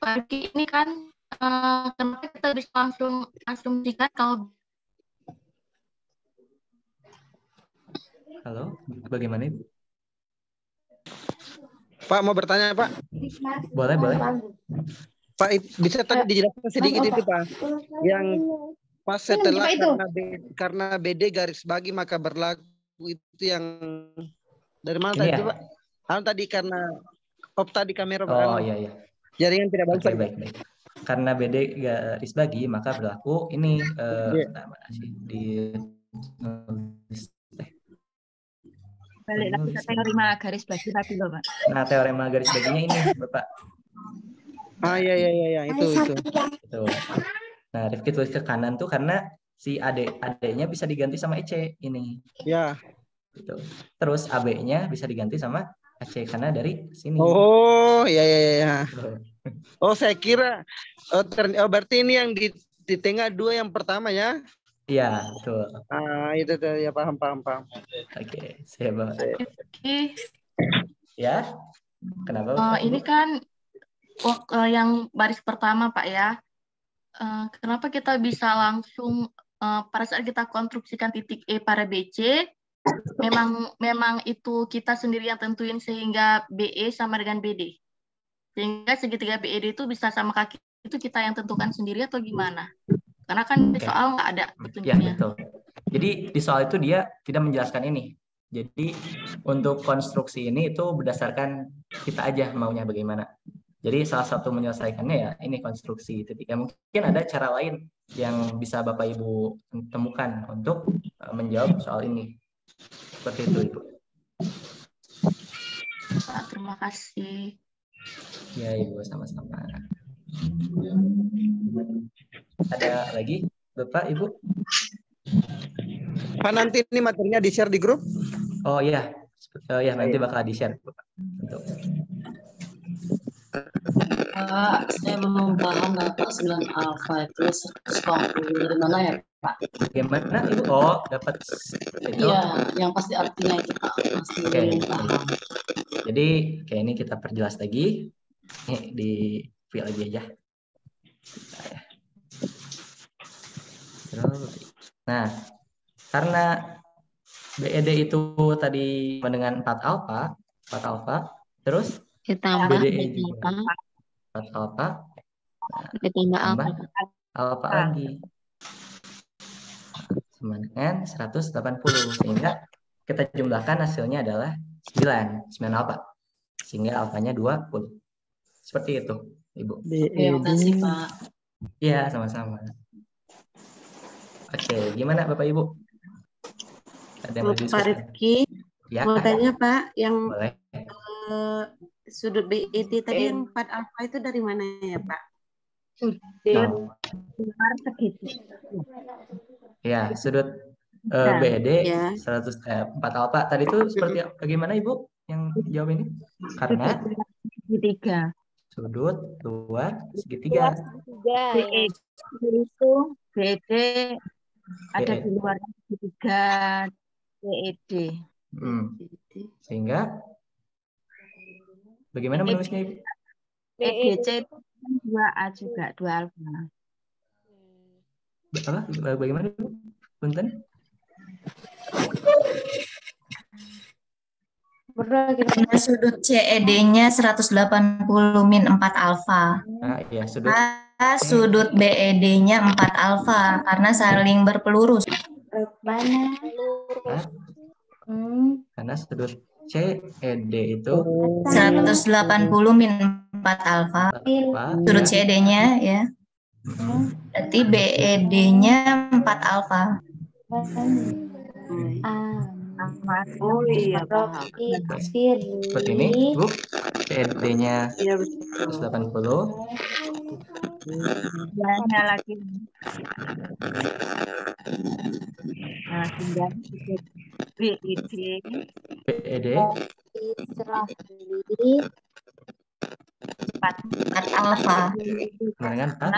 Speaker 9: Pak Rizky, ini kan kenapa kita bisa langsung asumsikan kalau
Speaker 1: Halo, bagaimana Ibu?
Speaker 2: Pak mau bertanya Pak?
Speaker 1: Boleh, boleh.
Speaker 2: Pak bisa tadi dijelaskan sedikit itu Pak. Yang pas setelah karena BD garis bagi maka berlaku itu yang dari mana
Speaker 1: Ini
Speaker 2: tadi
Speaker 1: ya?
Speaker 2: itu Pak? Tadi karena tadi kamera
Speaker 1: Oh iya iya.
Speaker 2: jaringan tidak bagus.
Speaker 1: Oke, baik, baik. Karena BD garis bagi maka berlaku ini di
Speaker 3: Balik lagi ke teorema garis bagi tadi loh, Pak.
Speaker 1: Nah, teorema garis baginya ini, Bapak.
Speaker 2: Iya itu.
Speaker 1: Itu. Nah, Rifki tulis ke kanan tuh karena si AD-nya bisa diganti sama EC ini.
Speaker 2: Ya.
Speaker 1: Gitu. Terus AB-nya bisa diganti sama AC karena dari sini.
Speaker 2: Oh, iya. Oh, saya kira berarti ini yang di tengah dua yang pertama ya?
Speaker 1: Iya, betul.
Speaker 2: Itu tuh ya paham.
Speaker 1: Oke, siap banget.
Speaker 9: Oke.
Speaker 1: Ya. Kenapa?
Speaker 9: Ini kan yang baris pertama Pak ya. Kenapa kita bisa langsung pada saat kita konstruksikan titik E pada BC, memang itu kita sendiri yang tentuin sehingga BE sama dengan BD. Sehingga segitiga BED itu bisa sama kaki itu kita yang tentukan sendiri atau gimana? Karena kan di soal nggak ada petunjuknya.
Speaker 1: Ya, betul. Jadi di soal itu dia tidak menjelaskan ini. Jadi untuk konstruksi ini itu berdasarkan kita aja maunya bagaimana. Jadi salah satu menyelesaikannya ya ini konstruksi titik. Ya, mungkin ada cara lain yang bisa Bapak Ibu temukan untuk menjawab soal ini. Seperti itu, Ibu.
Speaker 9: Terima kasih.
Speaker 1: Ya, Ibu, sama-sama. Ada lagi, Bapak, Ibu?
Speaker 2: Pak, nanti ini materinya di-share di grup?
Speaker 1: Oh iya, nanti bakal di-share, Bapak. Untuk.
Speaker 11: Pak, saya belum paham Bapak 9 alfa itu 120 dari mana ya Pak?
Speaker 1: Bagaimana Ibu? Oh, dapat itu?
Speaker 11: Iya, yang pasti artinya itu Pak. Masih belum paham.
Speaker 1: Jadi kayak ini kita perjelas lagi. Nih, di view lagi aja. Nah, karena BED itu tadi dengan 4 alfa, terus
Speaker 7: Ditambah
Speaker 1: BDE juga
Speaker 7: alfa.
Speaker 1: 4 alfa,
Speaker 7: Ditambah
Speaker 1: tambah
Speaker 7: alfa.
Speaker 1: alfa lagi. Sama dengan 180. Sehingga kita jumlahkan hasilnya adalah 9 alfa. Sehingga alfanya 20. Seperti itu, Ibu.
Speaker 11: Terima kasih, Pak.
Speaker 1: Iya, sama-sama. Oke, gimana Bapak Ibu? Ada yang mau
Speaker 5: Pak
Speaker 1: didiskusikan?
Speaker 5: Rifki,
Speaker 1: Ya,
Speaker 5: mau tanya Pak, yang
Speaker 1: boleh.
Speaker 5: sudut BED tadi yang 4 alfa itu dari mana ya Pak?
Speaker 1: Oh. Ya, sudut BED
Speaker 5: Ya.
Speaker 1: 4 alfa. Tadi itu seperti bagaimana Ibu yang jawab ini? Karena
Speaker 3: Segitiga.
Speaker 1: sudut luar segitiga.
Speaker 3: BED itu BED ada di luar segitiga BED.
Speaker 1: Sehingga bagaimana menulisnya Ibu?
Speaker 3: EDC itu 2A juga, 2 alfa.
Speaker 1: Apa? Bagaimana Ibu? Punten?
Speaker 12: Karena sudut CED-nya 180 min 4 alfa.
Speaker 1: Nah, iya, sudut
Speaker 12: sudut BED-nya 4 alfa karena saling berpelurus.
Speaker 1: Karena sudut CED itu
Speaker 12: 180 min 4 alfa. Sudut CED-nya ya. Berarti BED-nya 4 alfa.
Speaker 5: Oh iya, paham.
Speaker 1: Seperti ini, Bu. CED-nya 180.
Speaker 3: Belanja lagi. Nah, tinggal BED.
Speaker 1: BED
Speaker 12: 4 alfa.
Speaker 1: dengan 4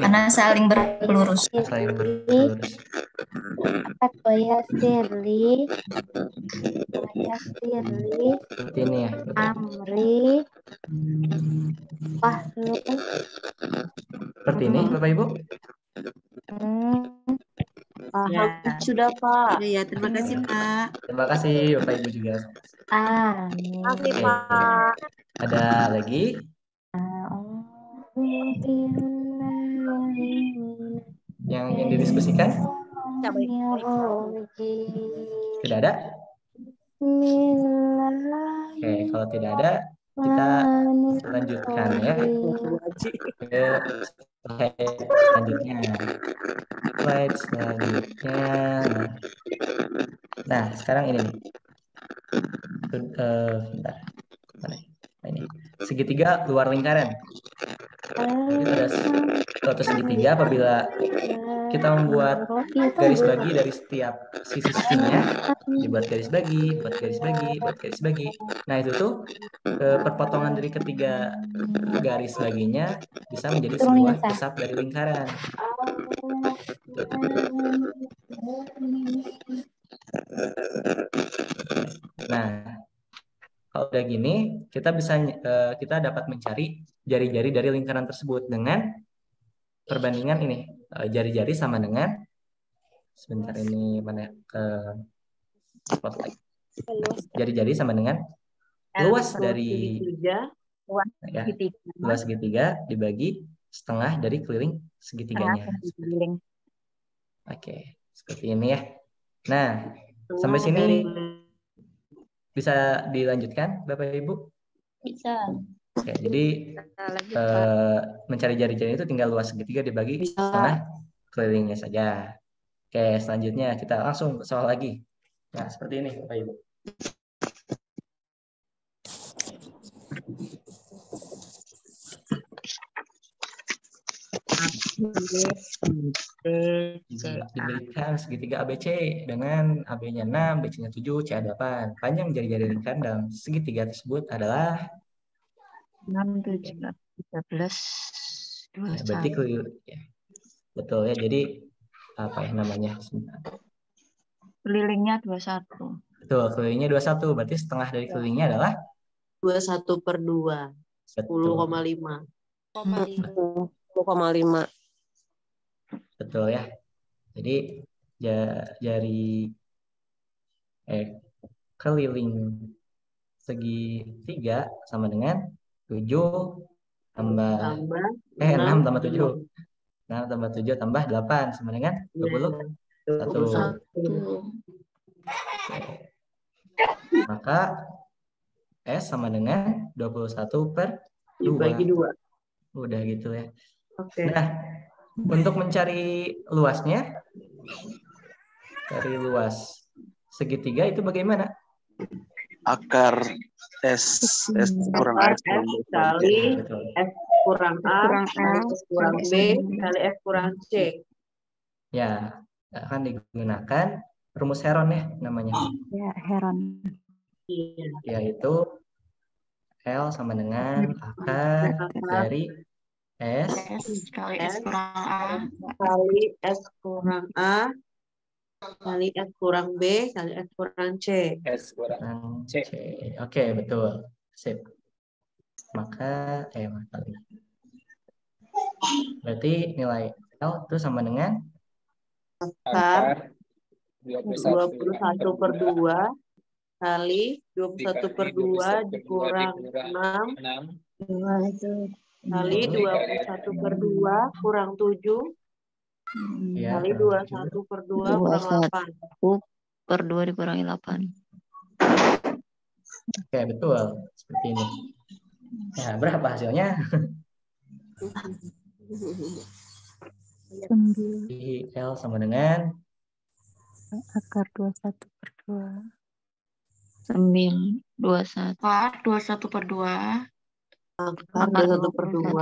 Speaker 12: Karena saling berpelurus.
Speaker 1: Saling berpelurus. Seperti ini ya.
Speaker 13: Amri.
Speaker 1: Seperti ini Bapak Ibu.
Speaker 5: Ya.
Speaker 13: Sudah Pak.
Speaker 5: Iya, terima kasih Pak.
Speaker 1: Terima kasih Bapak Ibu juga.
Speaker 13: Terima kasih
Speaker 1: Oke.
Speaker 13: Pak.
Speaker 1: Ada lagi? Yang ingin didiskusikan? Tidak ada? Oke, kalau tidak ada, kita lanjutkan ya ke slide selanjutnya. Slide selanjutnya. Nah, sekarang ini nih. Bentar. Mana? Ini. Segitiga luar lingkaran. Jadi pada suatu segitiga apabila kita membuat garis bagi dari setiap sisi-sisinya, dibuat garis bagi, buat garis bagi, buat garis bagi. Nah, itu tuh perpotongan dari ketiga garis baginya bisa menjadi sebuah pusat dari lingkaran. Nah, kalau udah gini, kita dapat mencari jari-jari dari lingkaran tersebut dengan perbandingan ini, jari-jari sama dengan, sebentar ini mana spotlight. Jari-jari sama dengan luas dari luas segitiga dibagi setengah dari keliling segitiganya. Oke, seperti ini ya. Nah, sampai sini bisa dilanjutkan Bapak Ibu?
Speaker 12: Bisa.
Speaker 1: Oke, jadi mencari jari-jari itu tinggal luas segitiga dibagi setengah kelilingnya saja. Oke, selanjutnya kita langsung ke soal lagi. Nah, seperti ini Bapak Ibu. Diberikan segitiga ABC dengan AB-nya 6, BC-nya 7, CA 8. Panjang jari-jari lingkaran dalam segitiga tersebut adalah
Speaker 3: 6, 7, 13, 21.
Speaker 1: Ya, berarti ya. Betul ya. Jadi apa ya namanya?
Speaker 3: Kelilingnya 21.
Speaker 1: Betul, kelilingnya 21. Berarti setengah dari kelilingnya adalah
Speaker 5: 21/2. 10,5. 2,5.
Speaker 1: Betul ya. Jadi jari keliling segitiga sama dengan 7 tambah 6 tambah 7. 6 tambah 7 tambah 8 sama dengan 21. Maka S sama dengan 21 per 2.
Speaker 5: Dibagi 2.
Speaker 1: Udah gitu ya.
Speaker 5: Oke.
Speaker 1: Nah, untuk mencari luasnya, dari luas segitiga itu bagaimana?
Speaker 14: Akar S kurang A
Speaker 5: S kali S kurang A kali S kurang B kali F kurang C.
Speaker 1: Ya, akan digunakan rumus Heron ya namanya.
Speaker 13: Ya, Heron.
Speaker 1: Yaitu L sama dengan akar dari S
Speaker 9: kali S kurang A
Speaker 5: kali S kurang A kali S kurang B kali S kurang C.
Speaker 1: S kurang C. Oke, betul. Sip. Maka berarti nilai L itu sama dengan
Speaker 5: akar 21 per 2 kali 21 per 2 dikurang 6 kali 21 per 2 kurang 7
Speaker 1: ya,
Speaker 5: kali 21 per 2 kurang 8.
Speaker 7: Per 2 dikurangi 8.
Speaker 1: Oke, betul. Seperti ini. Ya, berapa hasilnya? Di L sama dengan
Speaker 13: akar 21 per 2.
Speaker 7: 9, 21.
Speaker 9: Akar 21 per 2.
Speaker 5: Akar 21 per 2.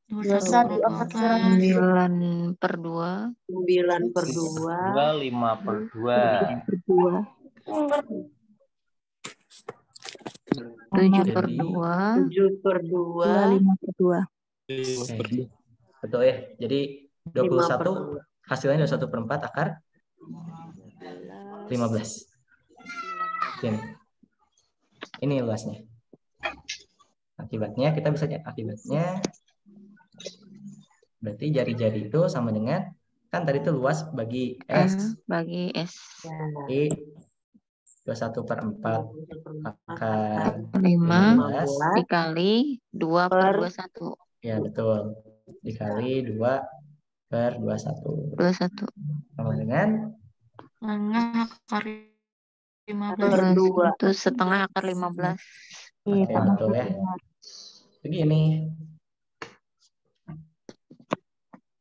Speaker 7: 9 per 2.
Speaker 5: 9 per 2.
Speaker 15: 5 per 2.
Speaker 7: 7 per 2.
Speaker 5: 7 per 2.
Speaker 13: 5 per 2.
Speaker 1: Betul ya. Jadi 21 hasilnya 21 per 4 akar 15. Ini luasnya. Akibatnya kita bisa lihat akibatnya. Berarti jari-jari itu sama dengan kan tadi itu luas bagi S.
Speaker 7: Bagi S.
Speaker 1: Jadi 21 per 4 akar
Speaker 7: 5 dikali 2 per 21.
Speaker 1: Ya, betul. Dikali 2 per 21.
Speaker 7: 21.
Speaker 1: Sama dengan
Speaker 9: akar 15
Speaker 5: per 2.
Speaker 7: Itu setengah akar 15.
Speaker 1: Oke, betul ya. Begini.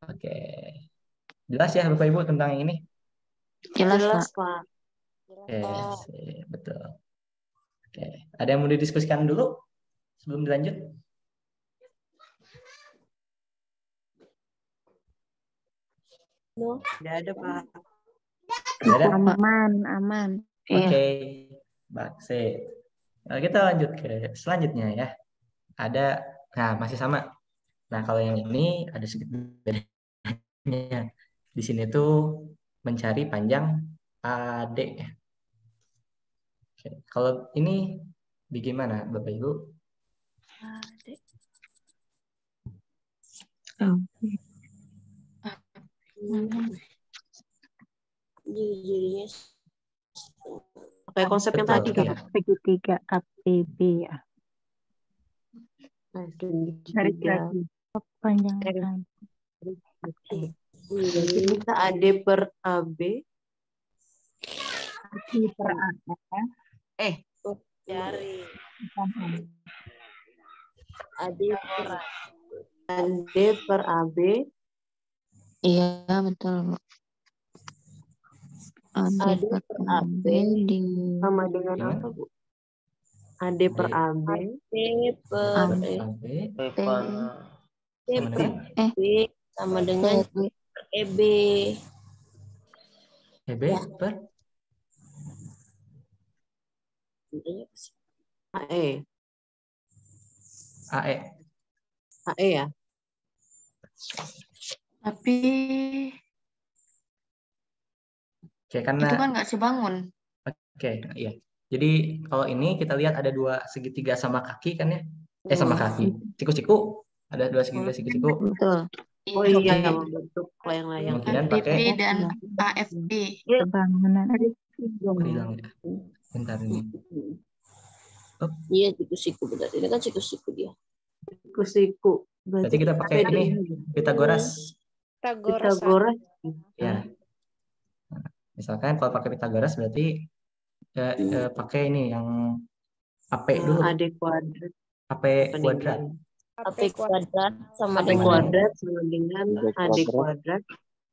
Speaker 1: Oke. Jelas ya Bapak Ibu tentang ini?
Speaker 7: Jelas,
Speaker 5: Pak.
Speaker 1: Oke, betul. Oke, ada yang mau didiskusikan dulu sebelum dilanjut?
Speaker 5: Tidak ada, Pak.
Speaker 1: Tidak ada?
Speaker 13: Aman.
Speaker 1: Oke, baik. Nah, kita lanjut ke selanjutnya ya. Nah masih sama. Nah kalau yang ini ada sedikit bedanya. Di sini tuh mencari panjang AD. Oke. Kalau ini bagaimana Bapak Ibu?
Speaker 5: Jadinya kayak konsep yang tadi kan
Speaker 13: segitiga APB ya.
Speaker 5: Segitiga
Speaker 13: panjang.
Speaker 5: Jadi kita AD per AB.
Speaker 13: AD per A.
Speaker 5: Cari. AD per AB.
Speaker 7: Iya, betul. AD per AB
Speaker 5: sama dengan apa, Bu? AD per AB.
Speaker 11: Sama dengan EB.
Speaker 1: EB per
Speaker 5: AE. AE ya.
Speaker 9: Tapi
Speaker 1: karena
Speaker 9: itu kan nggak sebangun.
Speaker 1: Iya. Jadi kalau ini kita lihat ada dua segitiga sama kaki kan ya. Sama kaki. Siku-siku. Ada dua siku-siku.
Speaker 7: Betul.
Speaker 5: Oh iya, membentuk layang-layang.
Speaker 1: Kemungkinan
Speaker 9: APP
Speaker 1: pakai
Speaker 9: dan AFP.
Speaker 13: Bangunan
Speaker 1: hilang ya. Bentar ini.
Speaker 11: Iya, siku-siku benar. Ini kan siku-siku dia.
Speaker 5: Siku-siku.
Speaker 1: Berarti kita pakai ini Pitagoras.
Speaker 5: Pitagoras.
Speaker 1: Ya. Nah, misalkan kalau pakai Pitagoras berarti pakai ini yang AP dulu.
Speaker 5: AD kuadrat.
Speaker 1: AP kuadrat.
Speaker 11: AP kuadrat sama
Speaker 5: AP kuadrat sama dengan AD kuadrat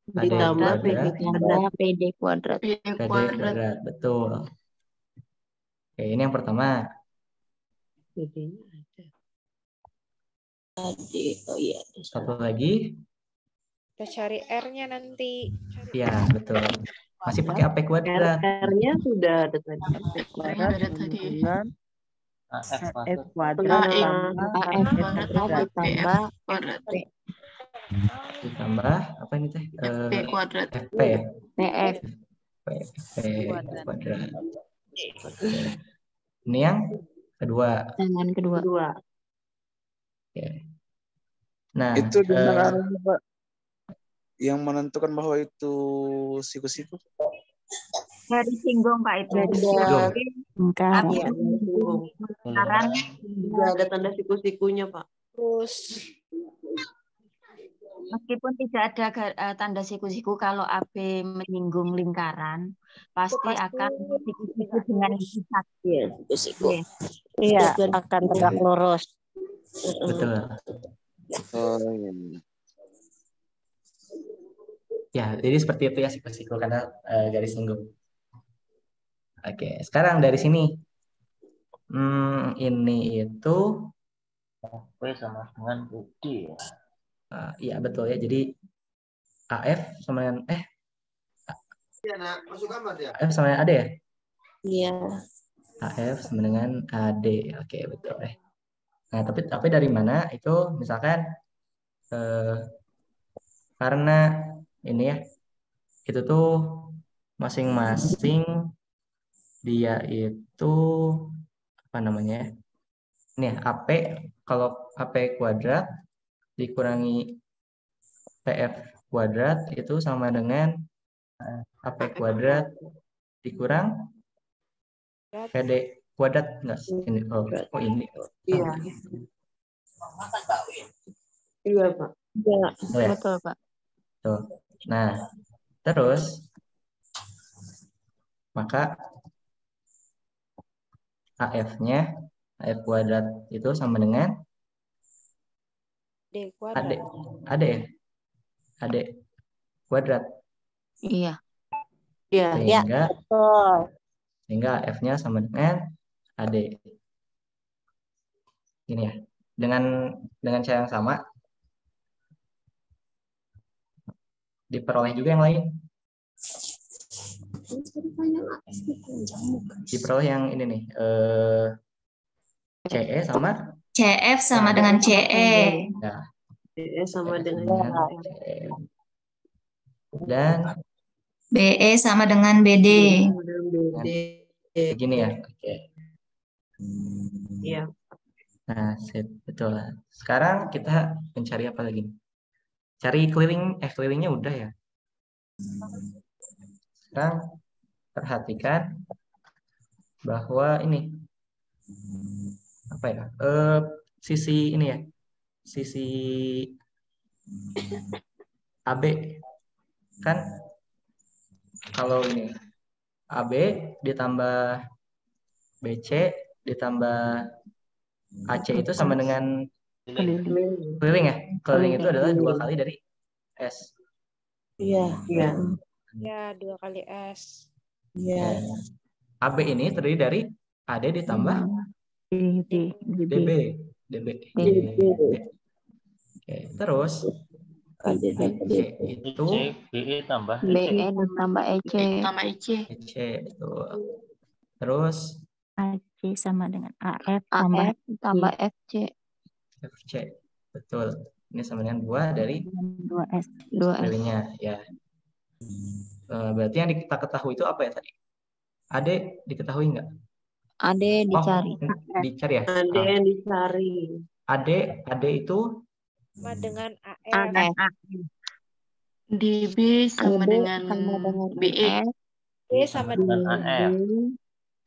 Speaker 5: ditambah
Speaker 7: PD kuadrat.
Speaker 1: PD kuadrat, betul. Oke, ini yang pertama.
Speaker 5: PD-nya ada.
Speaker 11: AD, oh iya.
Speaker 1: Satu lagi.
Speaker 8: Kita cari R-nya nanti.
Speaker 1: Ya, betul. Masih pakai AP kuadrat.
Speaker 5: R-nya sudah ada tadi. AP kuadrat dengan AF kuadrat
Speaker 1: ditambah apa ini teh?
Speaker 9: FP kuadrat.
Speaker 1: FP ya?
Speaker 7: PF.
Speaker 1: Kuadrat. Ini yang kedua.
Speaker 7: Tangan kedua.
Speaker 1: Oke. Nah,
Speaker 14: itu dengan Pak yang menentukan bahwa itu siku-siku.
Speaker 3: Dari singgung Pak itu.
Speaker 5: Lingkaran. Juga ada tanda siku-sikunya Pak.
Speaker 8: Terus
Speaker 3: meskipun tidak ada tanda siku-siku, kalau AB menyinggung lingkaran, pasti akan siku-siku dengan sifat.
Speaker 11: Iya, siku-siku.
Speaker 7: Iya, akan tegak lurus.
Speaker 1: Betul.
Speaker 14: Oh, iya.
Speaker 1: Ya, jadi seperti itu ya siku-siku karena garis singgung. Oke, sekarang dari sini. Ini itu
Speaker 15: P sama dengan BD ya.
Speaker 1: Iya betul ya. Jadi AF sama dengan AF sama dengan AD ya?
Speaker 11: Iya.
Speaker 1: AF sama dengan AD. Oke, betul ya. Nah, tapi dari mana? Itu misalkan karena ini ya. Itu tuh masing-masing dia itu apa namanya? Ini AP, kalau AP kuadrat dikurangi PF kuadrat itu sama dengan AP kuadrat dikurang PD kuadrat enggak? Ini ini.
Speaker 5: Iya. Iya Pak.
Speaker 7: Iya,
Speaker 1: Ya.
Speaker 7: betul Pak.
Speaker 1: Tuh. Nah, terus maka AF-nya AF kuadrat itu sama dengan
Speaker 8: D kuadrat.
Speaker 1: AD ya? AD kuadrat.
Speaker 7: Iya.
Speaker 1: Sehingga
Speaker 7: betul.
Speaker 1: Sehingga F-nya sama dengan AD. Ini ya. Dengan cara yang sama diperoleh juga yang lain. Diperoleh yang ini nih. CE sama
Speaker 12: CF sama dengan CE.
Speaker 1: Nah,
Speaker 5: CE sama dengan
Speaker 1: CE. Dan
Speaker 12: BE sama dengan BD.
Speaker 1: Begini ya. Oke.
Speaker 5: Iya.
Speaker 1: Nah, betul. Sekarang kita mencari apa lagi? Cari kelilingnya udah ya. Sekarang perhatikan bahwa ini apa ya? Sisi ini ya. Sisi AB kan kalau ini AB ditambah BC ditambah AC itu sama dengan keliling ya. Keliling itu adalah 2 kali dari S.
Speaker 11: Iya.
Speaker 5: Iya.
Speaker 8: Ya, 2 kali S.
Speaker 11: Iya.
Speaker 1: AB ini terdiri dari AD ditambah DB. Oke, terus BC itu
Speaker 15: BE tambah
Speaker 7: BE ditambah EC.
Speaker 9: Tambah EC.
Speaker 1: EC, betul. Terus
Speaker 13: AC sama dengan AF
Speaker 7: AF tambah FC.
Speaker 1: FC, betul. Ini sama dengan 2 dari
Speaker 13: 2S.
Speaker 1: kelilingnya ya. Berarti yang kita ketahui itu apa ya tadi? AD diketahui nggak?
Speaker 7: Ade dicari.
Speaker 1: Dicari ya?
Speaker 5: Ade yang dicari.
Speaker 1: Ade itu
Speaker 8: Sama dengan
Speaker 7: AF.
Speaker 9: DB sama dengan BE.
Speaker 8: D sama dengan
Speaker 15: AF.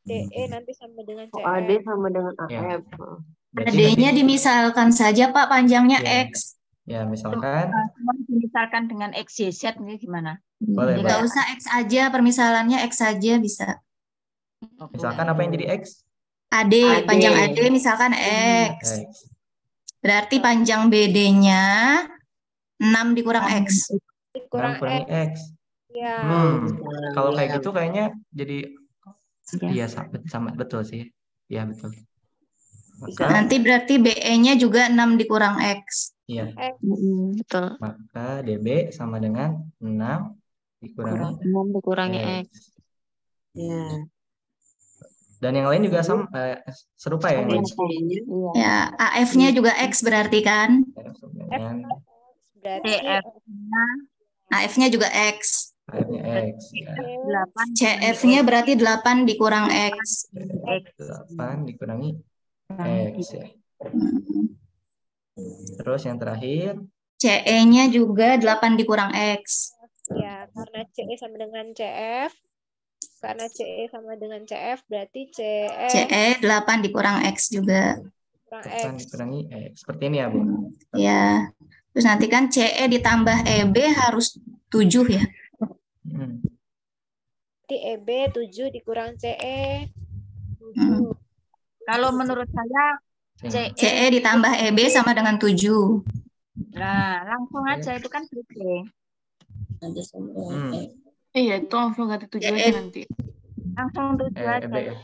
Speaker 8: DE nanti sama dengan
Speaker 5: Oh,
Speaker 8: CF.
Speaker 5: AD sama dengan AF.
Speaker 12: AD-nya dimisalkan saja Pak, panjangnya
Speaker 1: Ya.
Speaker 12: X.
Speaker 1: Ya, misalkan
Speaker 3: Misalkan dengan XYZ ini gimana?
Speaker 1: boleh,
Speaker 12: Nggak
Speaker 1: boleh.
Speaker 12: usah X aja, permisalannya X saja bisa.
Speaker 1: Misalkan apa yang jadi X?
Speaker 12: AD, panjang AD misalkan X.
Speaker 1: X.
Speaker 12: Berarti panjang BD-nya 6 dikurang X.
Speaker 1: 6 kurangi X.
Speaker 8: Ya.
Speaker 1: Kalau kayak gitu kayaknya jadi iya sama betul sih. Iya betul. Maka
Speaker 12: Nanti berarti BE-nya juga 6 dikurang X.
Speaker 1: iya.
Speaker 7: Betul.
Speaker 1: Maka DB sama dengan 6 dikurangi
Speaker 7: 6 dikurangi X.
Speaker 5: Ya.
Speaker 1: Dan yang lain juga sama serupa ya yang lain.
Speaker 12: Ya, AF-nya juga X berarti kan?
Speaker 1: Dengan
Speaker 12: AF-nya juga X.
Speaker 1: AF-nya X. Ya.
Speaker 12: CF-nya berarti 8 dikurang X.
Speaker 1: 8 dikurangi X ya. Terus yang terakhir
Speaker 12: CE-nya juga 8 dikurang X.
Speaker 8: Ya, karena CE sama dengan CF. Karena CE sama dengan CF, berarti CF
Speaker 12: CE 8 dikurang X juga.
Speaker 8: kurang
Speaker 1: 8
Speaker 8: X.
Speaker 1: dikurangi X. Seperti ini ya, Bu.
Speaker 12: Ya. Terus nanti kan CE ditambah EB harus 7 ya.
Speaker 8: Berarti EB 7 dikurang CE.
Speaker 3: Kalau menurut saya
Speaker 12: CE ditambah EB sama dengan 7.
Speaker 3: Nah, langsung aja itu kan BC.
Speaker 9: Iya, itu langsung ganti 7 aja nanti.
Speaker 3: Langsung 7 aja.
Speaker 1: EB ya.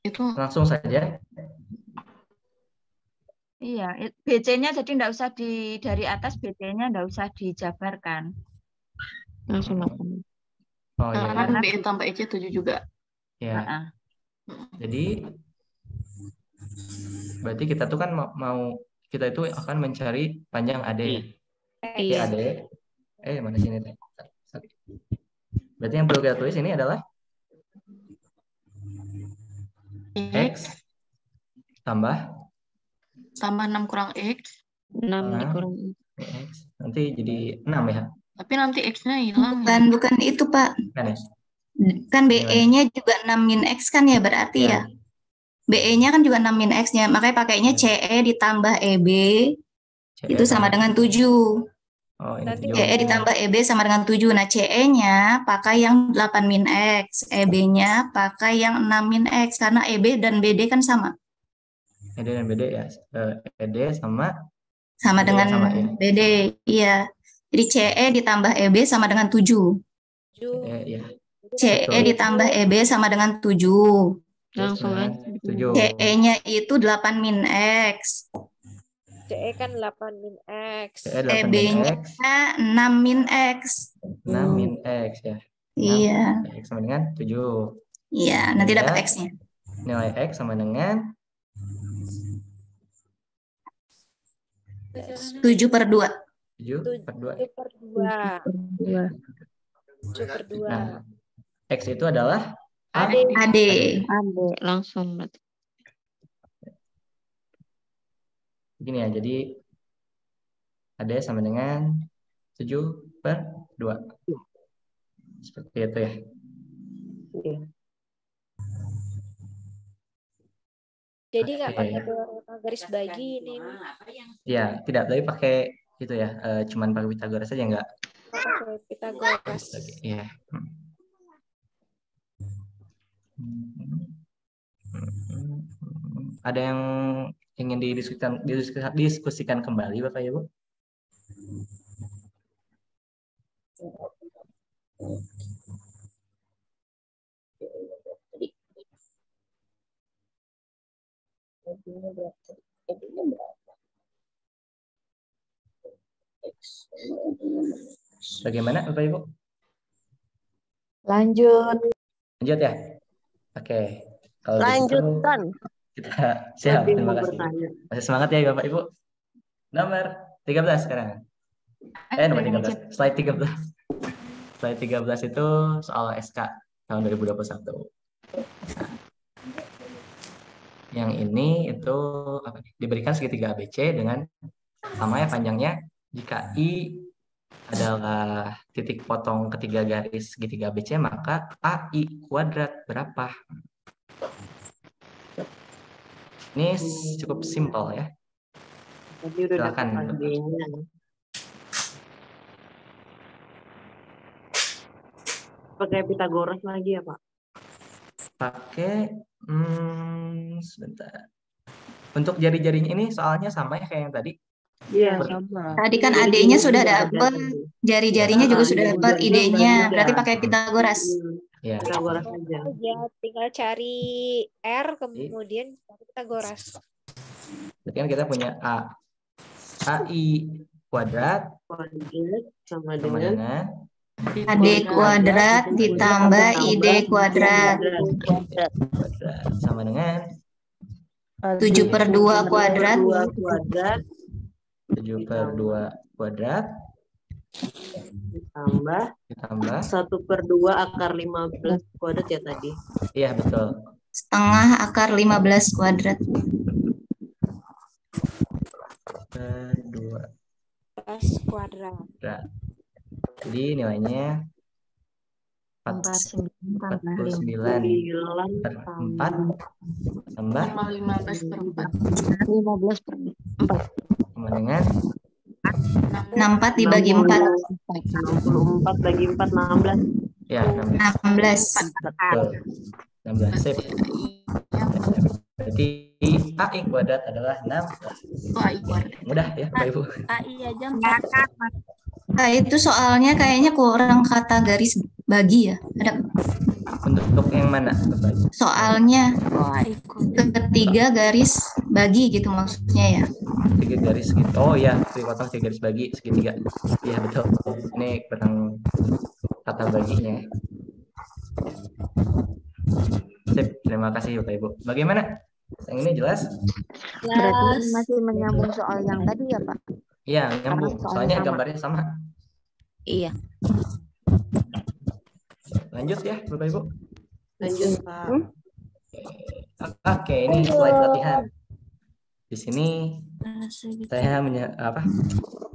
Speaker 9: Itu
Speaker 1: Langsung saja.
Speaker 3: Iya, BC-nya jadi enggak usah dari atas, BC-nya enggak usah dijabarkan.
Speaker 7: Langsung 8.
Speaker 1: Oh iya.
Speaker 9: Karena BE tambah EC 7 juga.
Speaker 1: Ya. Jadi berarti kita tuh kan kita itu akan mencari panjang AD.
Speaker 7: Iya.
Speaker 1: AD. Mana sini teh? Berarti yang perlu kita tulis ini adalah X tambah
Speaker 9: 6 kurang X.
Speaker 7: 6 dikurang
Speaker 1: X. Nanti jadi 6 ya.
Speaker 9: Tapi nanti X-nya hilang.
Speaker 12: Bukan itu, Pak.
Speaker 1: Kan ya?
Speaker 12: Kan BE-nya juga 6 min X kan ya berarti ya. BE-nya kan juga 6 min X-nya. Makanya pakainya CE ditambah EB. Itu sama dengan 7.
Speaker 1: Oh, ini
Speaker 12: CE ditambah EB sama dengan 7. Nah, CE-nya pakai yang 8 min X. EB-nya pakai yang 6 min X. Karena EB dan BD kan sama.
Speaker 1: ED dan BD ya. ED sama
Speaker 12: dengan
Speaker 1: sama, ya.
Speaker 12: BD. Iya. Jadi CE ditambah EB sama dengan 7.
Speaker 1: Ya.
Speaker 12: CE ditambah EB sama dengan 7.
Speaker 7: Langsung aja.
Speaker 12: CE-nya itu 8 min X.
Speaker 8: CE kan 8 min X.
Speaker 12: EB-nya 6 min X.
Speaker 1: 6 min X ya.
Speaker 12: Iya.
Speaker 1: X sama dengan 7.
Speaker 12: Iya, nanti dapat X-nya.
Speaker 1: Nilai X sama dengan
Speaker 12: 7/2.
Speaker 1: 7/2.
Speaker 8: 7/2.
Speaker 1: Nah, X itu adalah
Speaker 12: AD.
Speaker 7: Langsung berarti.
Speaker 1: Begini ya, jadi AD sama dengan 7/2. Seperti itu ya.
Speaker 8: Jadi nggak pakai teorema garis bagi ini.
Speaker 1: Ya, tidak, tapi pakai itu ya, cuman pakai Pythagoras saja enggak?
Speaker 8: Pakai Pythagoras.
Speaker 1: Iya. Ada yang ingin didiskusikan kembali, Bapak Ibu? Bagaimana, Bapak Ibu?
Speaker 5: Lanjut.
Speaker 1: Lanjut ya? Oke. Kalau
Speaker 5: lanjutkan.
Speaker 1: Kita siap, terima kasih. Masih semangat ya Bapak Ibu. Nomor 13 sekarang. Nomor 13. Slide 13. Slide 13 itu soal SK tahun 2021. Yang ini itu diberikan segitiga ABC dengan sama ya panjangnya. Jika I adalah titik potong ketiga garis segitiga ABC, maka AI kuadrat berapa? Ini cukup simpel ya.
Speaker 5: Tadi udah dapat
Speaker 1: Silakan.
Speaker 5: AB-nya. Pakai Pitagoras lagi ya, Pak?
Speaker 1: Pakai sebentar. Untuk jari-jarinya ini soalnya sama ya kayak yang tadi.
Speaker 5: Iya, sama.
Speaker 12: Tadi kan AD-nya sudah dapat, jari-jarinya juga sudah dapat, ID-nya. Berarti pakai Pitagoras.
Speaker 1: Ya.
Speaker 5: Pitagoras aja.
Speaker 8: Tinggal cari R, kemudian Pitagoras.
Speaker 1: Berarti kan kita punya AI kuadrat
Speaker 5: sama dengan
Speaker 12: AD kuadrat ditambah ID kuadrat.
Speaker 1: Sama dengan
Speaker 12: 7/2 kuadrat.
Speaker 1: 7/2 kuadrat
Speaker 5: ditambah 1/2 akar 15 kuadrat ya tadi.
Speaker 1: Iya, betul.
Speaker 12: Setengah akar 15 kuadrat.
Speaker 1: 2
Speaker 8: kuadrat.
Speaker 1: Jadi nilainya 49 per 4 tambah
Speaker 9: 15/4.
Speaker 7: 15/4.
Speaker 1: sama dengan
Speaker 12: 64 dibagi 4.
Speaker 5: 64 bagi 4, 16.
Speaker 1: Ya, 16. 16. Sip. Berarti AI kuadrat adalah 16. Mudah ya, Bapak Ibu.
Speaker 9: AI aja.
Speaker 12: Nah, itu soalnya kayaknya kurang kata garis bagi ya. Ada
Speaker 1: Untuk yang mana, Bapak Ibu?
Speaker 12: soalnya ketiga garis bagi gitu maksudnya ya.
Speaker 1: 3 garis gitu. Oh iya, dipotong 3 garis bagi segitiga. Iya, betul. Ini kurang kata baginya. Sip, terima kasih Bapak Ibu. Bagaimana? Yang ini jelas?
Speaker 7: Berarti masih menyambung soal yang tadi ya, Pak?
Speaker 1: Iya, nyambung. Soalnya gambarnya sama.
Speaker 7: Iya.
Speaker 1: Lanjut ya, Bapak Ibu.
Speaker 5: Lanjut, Pak.
Speaker 1: Oke, ini slide latihan. Di sini saya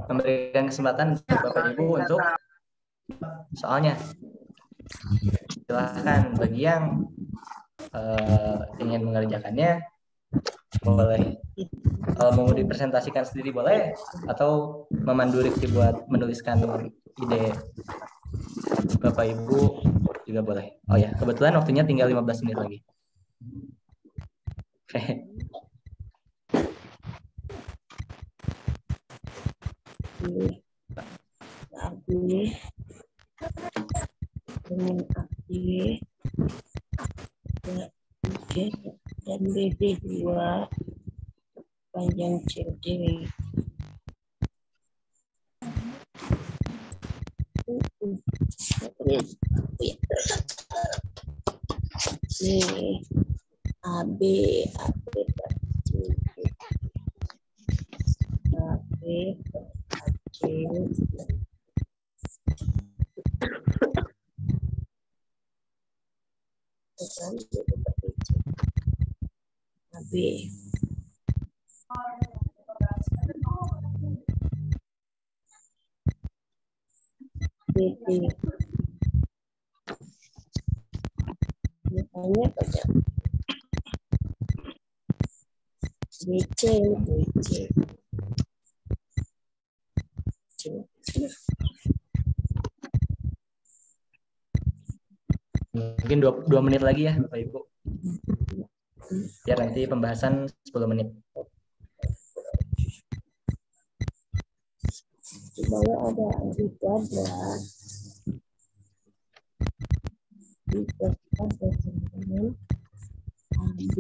Speaker 1: memberikan kesempatan untuk Bapak Ibu untuk soalnya. Silahkan bagi yang ingin mengerjakannya boleh. Kalau mau dipresentasikan sendiri boleh, atau memandu Rifki buat menuliskan ide Bapak Ibu juga boleh. Oh ya, kebetulan waktunya tinggal 15 menit lagi. Oke.
Speaker 11: Dan BB2 panjang CD. Ini AB
Speaker 1: Mungkin 2 menit lagi ya Bapak Ibu. Biar nanti pembahasan 10 menit.
Speaker 11: Di bawah ada AB kuadrat. Di kuadrat dengan AB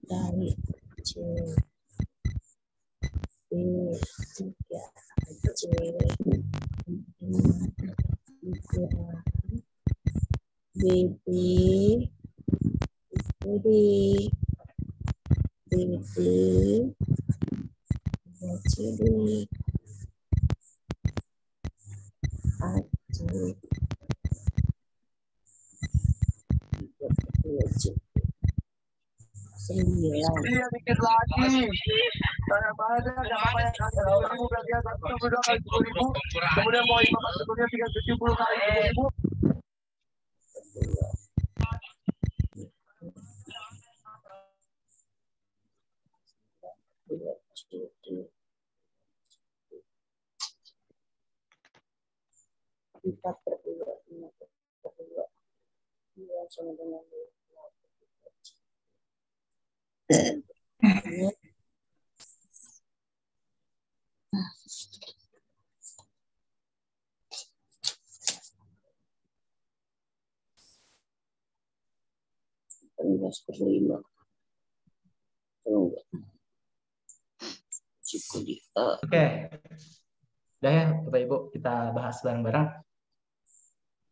Speaker 11: dari C. B3 C. BB CD Iya, dikit lagi. Saya bayar nggak apa-apa ya. Kamu berarti 172 kali 10.000. Kemudian mau 15 sebelumnya 370 kali 10.000.
Speaker 16: Empat per dua, lima per dua. Iya, sama dengan 18 per 5.
Speaker 1: Oke. Udah ya, Bapak Ibu, kita bahas bareng-bareng.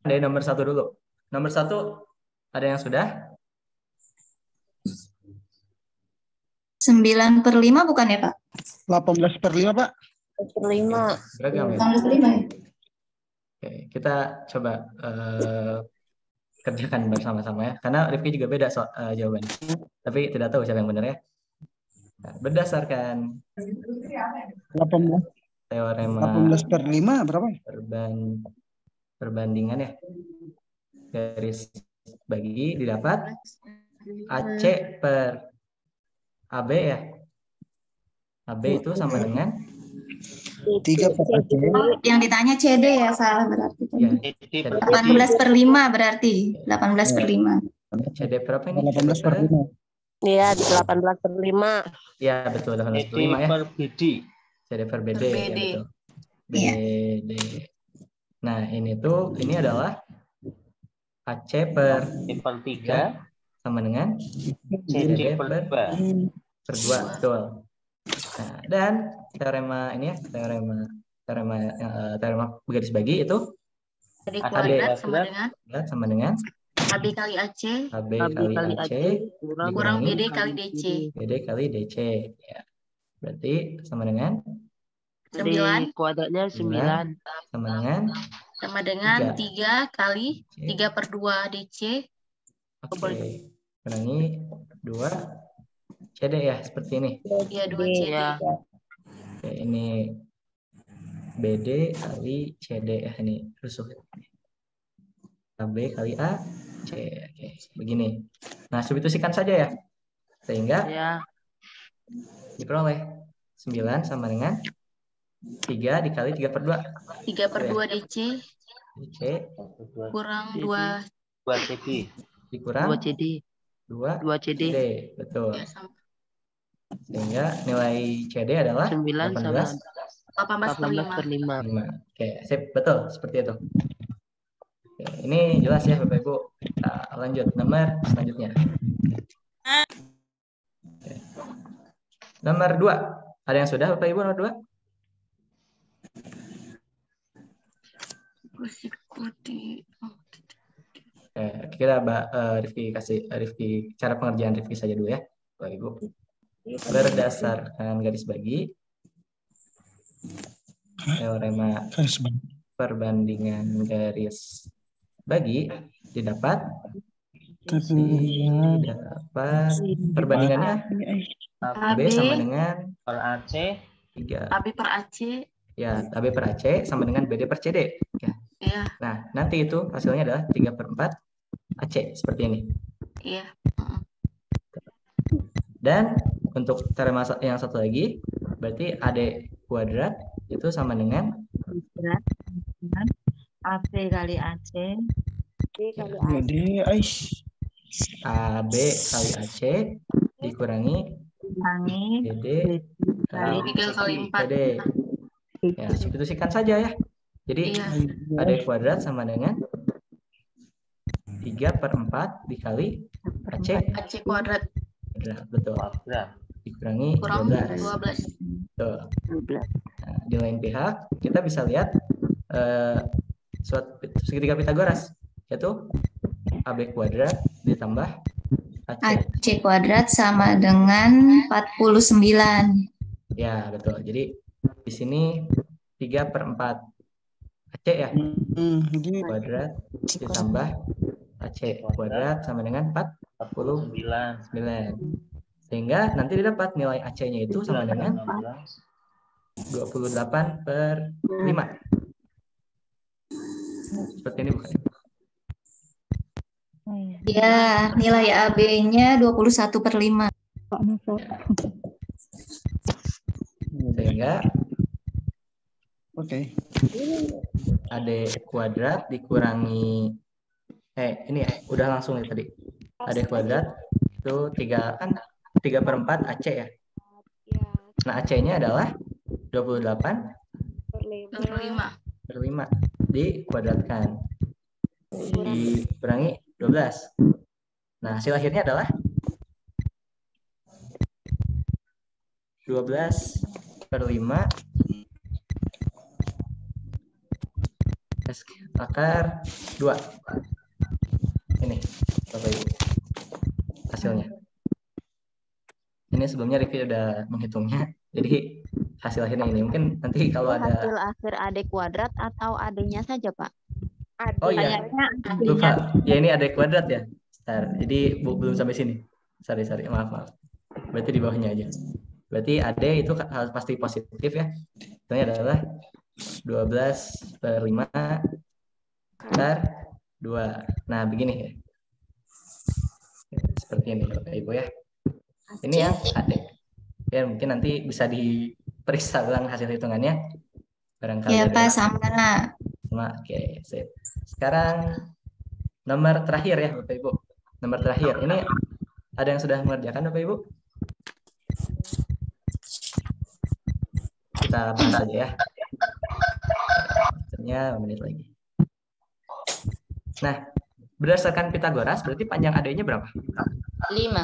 Speaker 1: Dari nomor 1 dulu. Nomor 1, ada yang sudah?
Speaker 12: 9 per 5 bukan ya, Pak?
Speaker 2: 18 per 5, Pak.
Speaker 16: Per 5.
Speaker 1: Beragam ya?
Speaker 12: 18 per 5 ya?
Speaker 1: Oke, kita coba kerjakan bersama-sama ya. Karena Rifki juga beda jawabannya. Tapi tidak tahu siapa yang benar ya. Nah, berdasarkan
Speaker 2: 18
Speaker 1: teorema
Speaker 2: 18 per 5 berapa?
Speaker 1: Perbandingan ya. Garis bagi didapat AC per AB ya. AB itu sama dengan
Speaker 2: 3 per AC.
Speaker 12: Yang ditanya CD ya, salah berarti.
Speaker 1: Ya,
Speaker 12: 18 per 5 berarti. 18 per 5.
Speaker 1: CD berapa ini?
Speaker 2: 18 per 5.
Speaker 16: Iya, 18 per 5.
Speaker 1: Iya, betul. 18 per 5 ya.
Speaker 15: Per BD.
Speaker 1: CD per BD.
Speaker 9: Per BD.
Speaker 1: Ya, betul.
Speaker 12: Iya.
Speaker 1: BD. Nah, ini adalah AC per 3 sama dengan CD per 2. Betul. Nah, dan teorema ini ya, teorema garis bagi itu
Speaker 9: Jadi kuadrat
Speaker 1: sama dengan
Speaker 9: AB kali AC
Speaker 1: AB kali AC
Speaker 9: kurang BD kali DC.
Speaker 1: BD kali DC. Ya. Berarti sama dengan
Speaker 16: 9. Kuadratnya 9.
Speaker 1: Sama dengan
Speaker 9: 3 kali 3 per 2 DC.
Speaker 1: Oke. Kurangi 2 CD ya, seperti ini.
Speaker 9: Iya, 2 CD.
Speaker 16: Ya.
Speaker 1: Oke, ini BD kali CD ya, ini rusuh. AB kali A, C. Oke, begini. Nah, substitusikan saja ya. Sehingga diperoleh 9 sama dengan 3 dikali 3 per 2.
Speaker 9: 3 per 2 DC.
Speaker 1: DC.
Speaker 9: Kurang 2
Speaker 15: CD.
Speaker 1: Dikurang
Speaker 16: 2 CD.
Speaker 1: 2
Speaker 16: CD.
Speaker 1: Betul.
Speaker 9: Ya, sama.
Speaker 1: Sehingga nilai CD adalah
Speaker 16: 9 sama
Speaker 9: 18 per 5.
Speaker 1: Oke, sip, betul seperti itu. Oke, ini jelas ya Bapak Ibu. Kita lanjut nomor selanjutnya. Oke. Nomor 2. Ada yang sudah Bapak Ibu nomor 2? Kita Rifki cara pengerjaan Rifki saja dulu ya Bapak Ibu. Berdasarkan garis bagi teorema perbandingan garis bagi didapat perbandingannya AB sama dengan
Speaker 15: per AC
Speaker 1: 3.
Speaker 9: AB per AC.
Speaker 1: Ya, AB per AC sama dengan BD per CD. Ya.
Speaker 9: Iya.
Speaker 1: Nah, nanti itu hasilnya adalah 3 per 4 AC seperti ini.
Speaker 9: Iya.
Speaker 1: Dan untuk teorema yang satu lagi, berarti AD kuadrat itu sama dengan
Speaker 3: AB kali AC.
Speaker 1: AB kali AC dikurangi BD kali
Speaker 9: 3 kali 4.
Speaker 1: BD. Ya, substitusikan saja ya. Jadi AD kuadrat sama dengan 3 per 4 dikali AC
Speaker 9: kuadrat.
Speaker 1: Betul. Dikurangi 12. Betul. Nah, di lain pihak kita bisa lihat suatu segitiga Pitagoras, yaitu AB kuadrat ditambah
Speaker 12: AC kuadrat sama dengan 49.
Speaker 1: Ya, betul. Jadi di sini 3 per 4 AC ya. Kuadrat ditambah AC kuadrat sama dengan 49. Sehingga nanti didapat nilai AC-nya itu sama dengan 28/5. Seperti ini bukan?
Speaker 12: Ya, nilai AB-nya 21/5.
Speaker 1: Sehingga
Speaker 2: Oke.
Speaker 1: AD kuadrat dikurangi ini ya, udah langsung ya tadi. AD kuadrat itu 3/4 AC ya. Nah, AC-nya adalah 28/5 dikuadratkan dikurangi 12. Nah, hasil akhirnya adalah 12/5 akar 2. Ini Bapak Ibu hasilnya. Ini sebelumnya Rifki udah menghitungnya. Jadi hasil akhirnya ini. Mungkin nanti kalau ada
Speaker 7: Hasil akhir AD kuadrat atau AD-nya saja, Pak?
Speaker 1: Oh iya, lupa. Ya ini AD kuadrat ya. Bentar. Jadi belum sampai sini. Sorry. Maaf. Berarti di bawahnya aja. Berarti AD itu harus pasti positif ya. Itu adalah 12/5 akar 2. Nah, begini ya. Seperti ini Bapak Ibu ya. Ini yang AD. Ya, mungkin nanti bisa diperiksa ulang hasil hitungannya. Barangkali
Speaker 12: Ya, Pak,
Speaker 1: sama. Oke, sip. Sekarang nomor terakhir ya Bapak Ibu. Nomor terakhir. Ini ada yang sudah mengerjakan Bapak Ibu? Kita bahas aja ya. Ternyata menit lagi. Nah, berdasarkan Pitagoras berarti panjang AD-nya berapa?
Speaker 7: 5.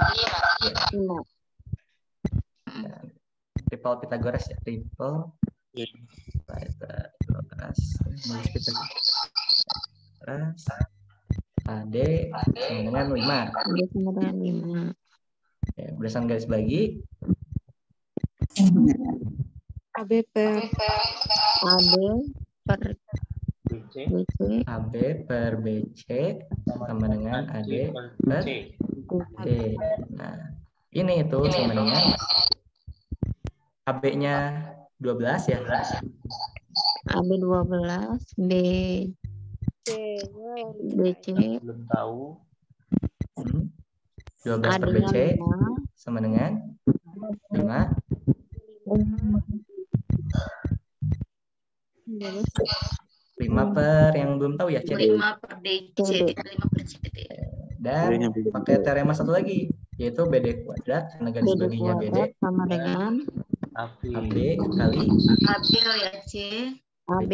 Speaker 1: Triple Pitagoras ya, triple Pitagoras. AD sama dengan 5. Oke, berdasarkan garis bagi
Speaker 7: AB per BC.
Speaker 1: AB per BC sama dengan AD per D. Nah, ini itu sama dengan AB-nya 12 ya.
Speaker 7: AB 12, BC
Speaker 15: belum tahu.
Speaker 1: 12 per BC sama dengan 5. 5 per yang belum tahu ya, CD.
Speaker 9: 5 per DC. 5 per CD.
Speaker 1: Dan pakai teorema satu lagi, yaitu BD kuadrat, karena garis baginya BD
Speaker 7: sama dengan
Speaker 1: AB kali
Speaker 9: AB ya C.
Speaker 7: AB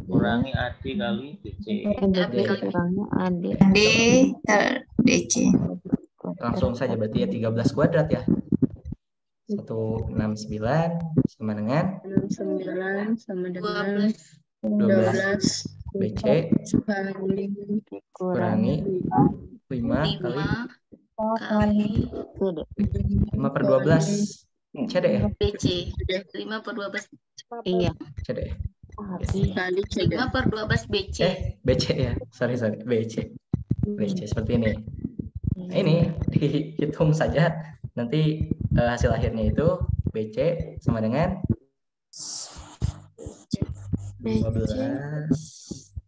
Speaker 15: kurangi AD kali BC.
Speaker 7: Kurangi AD.
Speaker 12: AD DC.
Speaker 1: Langsung saja berarti ya 13 kuadrat ya. 169 sama dengan
Speaker 10: 69 sama dengan
Speaker 1: 12 BC kurangi 5 kali 5 per 12 CD ya?
Speaker 9: BC 5 per 12.
Speaker 7: Iya.
Speaker 1: CD.
Speaker 9: 5 per 12 BC.
Speaker 1: BC ya. Sorry. BC seperti ini. Nah, ini dihitung saja. Nanti hasil akhirnya itu BC sama dengan 15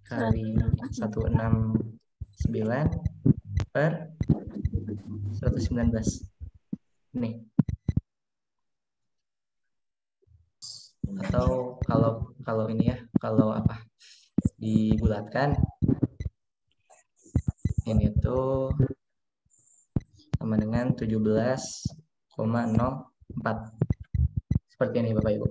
Speaker 1: kali 169 per 119. Nih. Atau kalau ini ya, kalau apa? Dibulatkan ini tuh sama dengan 17,04. Seperti ini Bapak Ibu.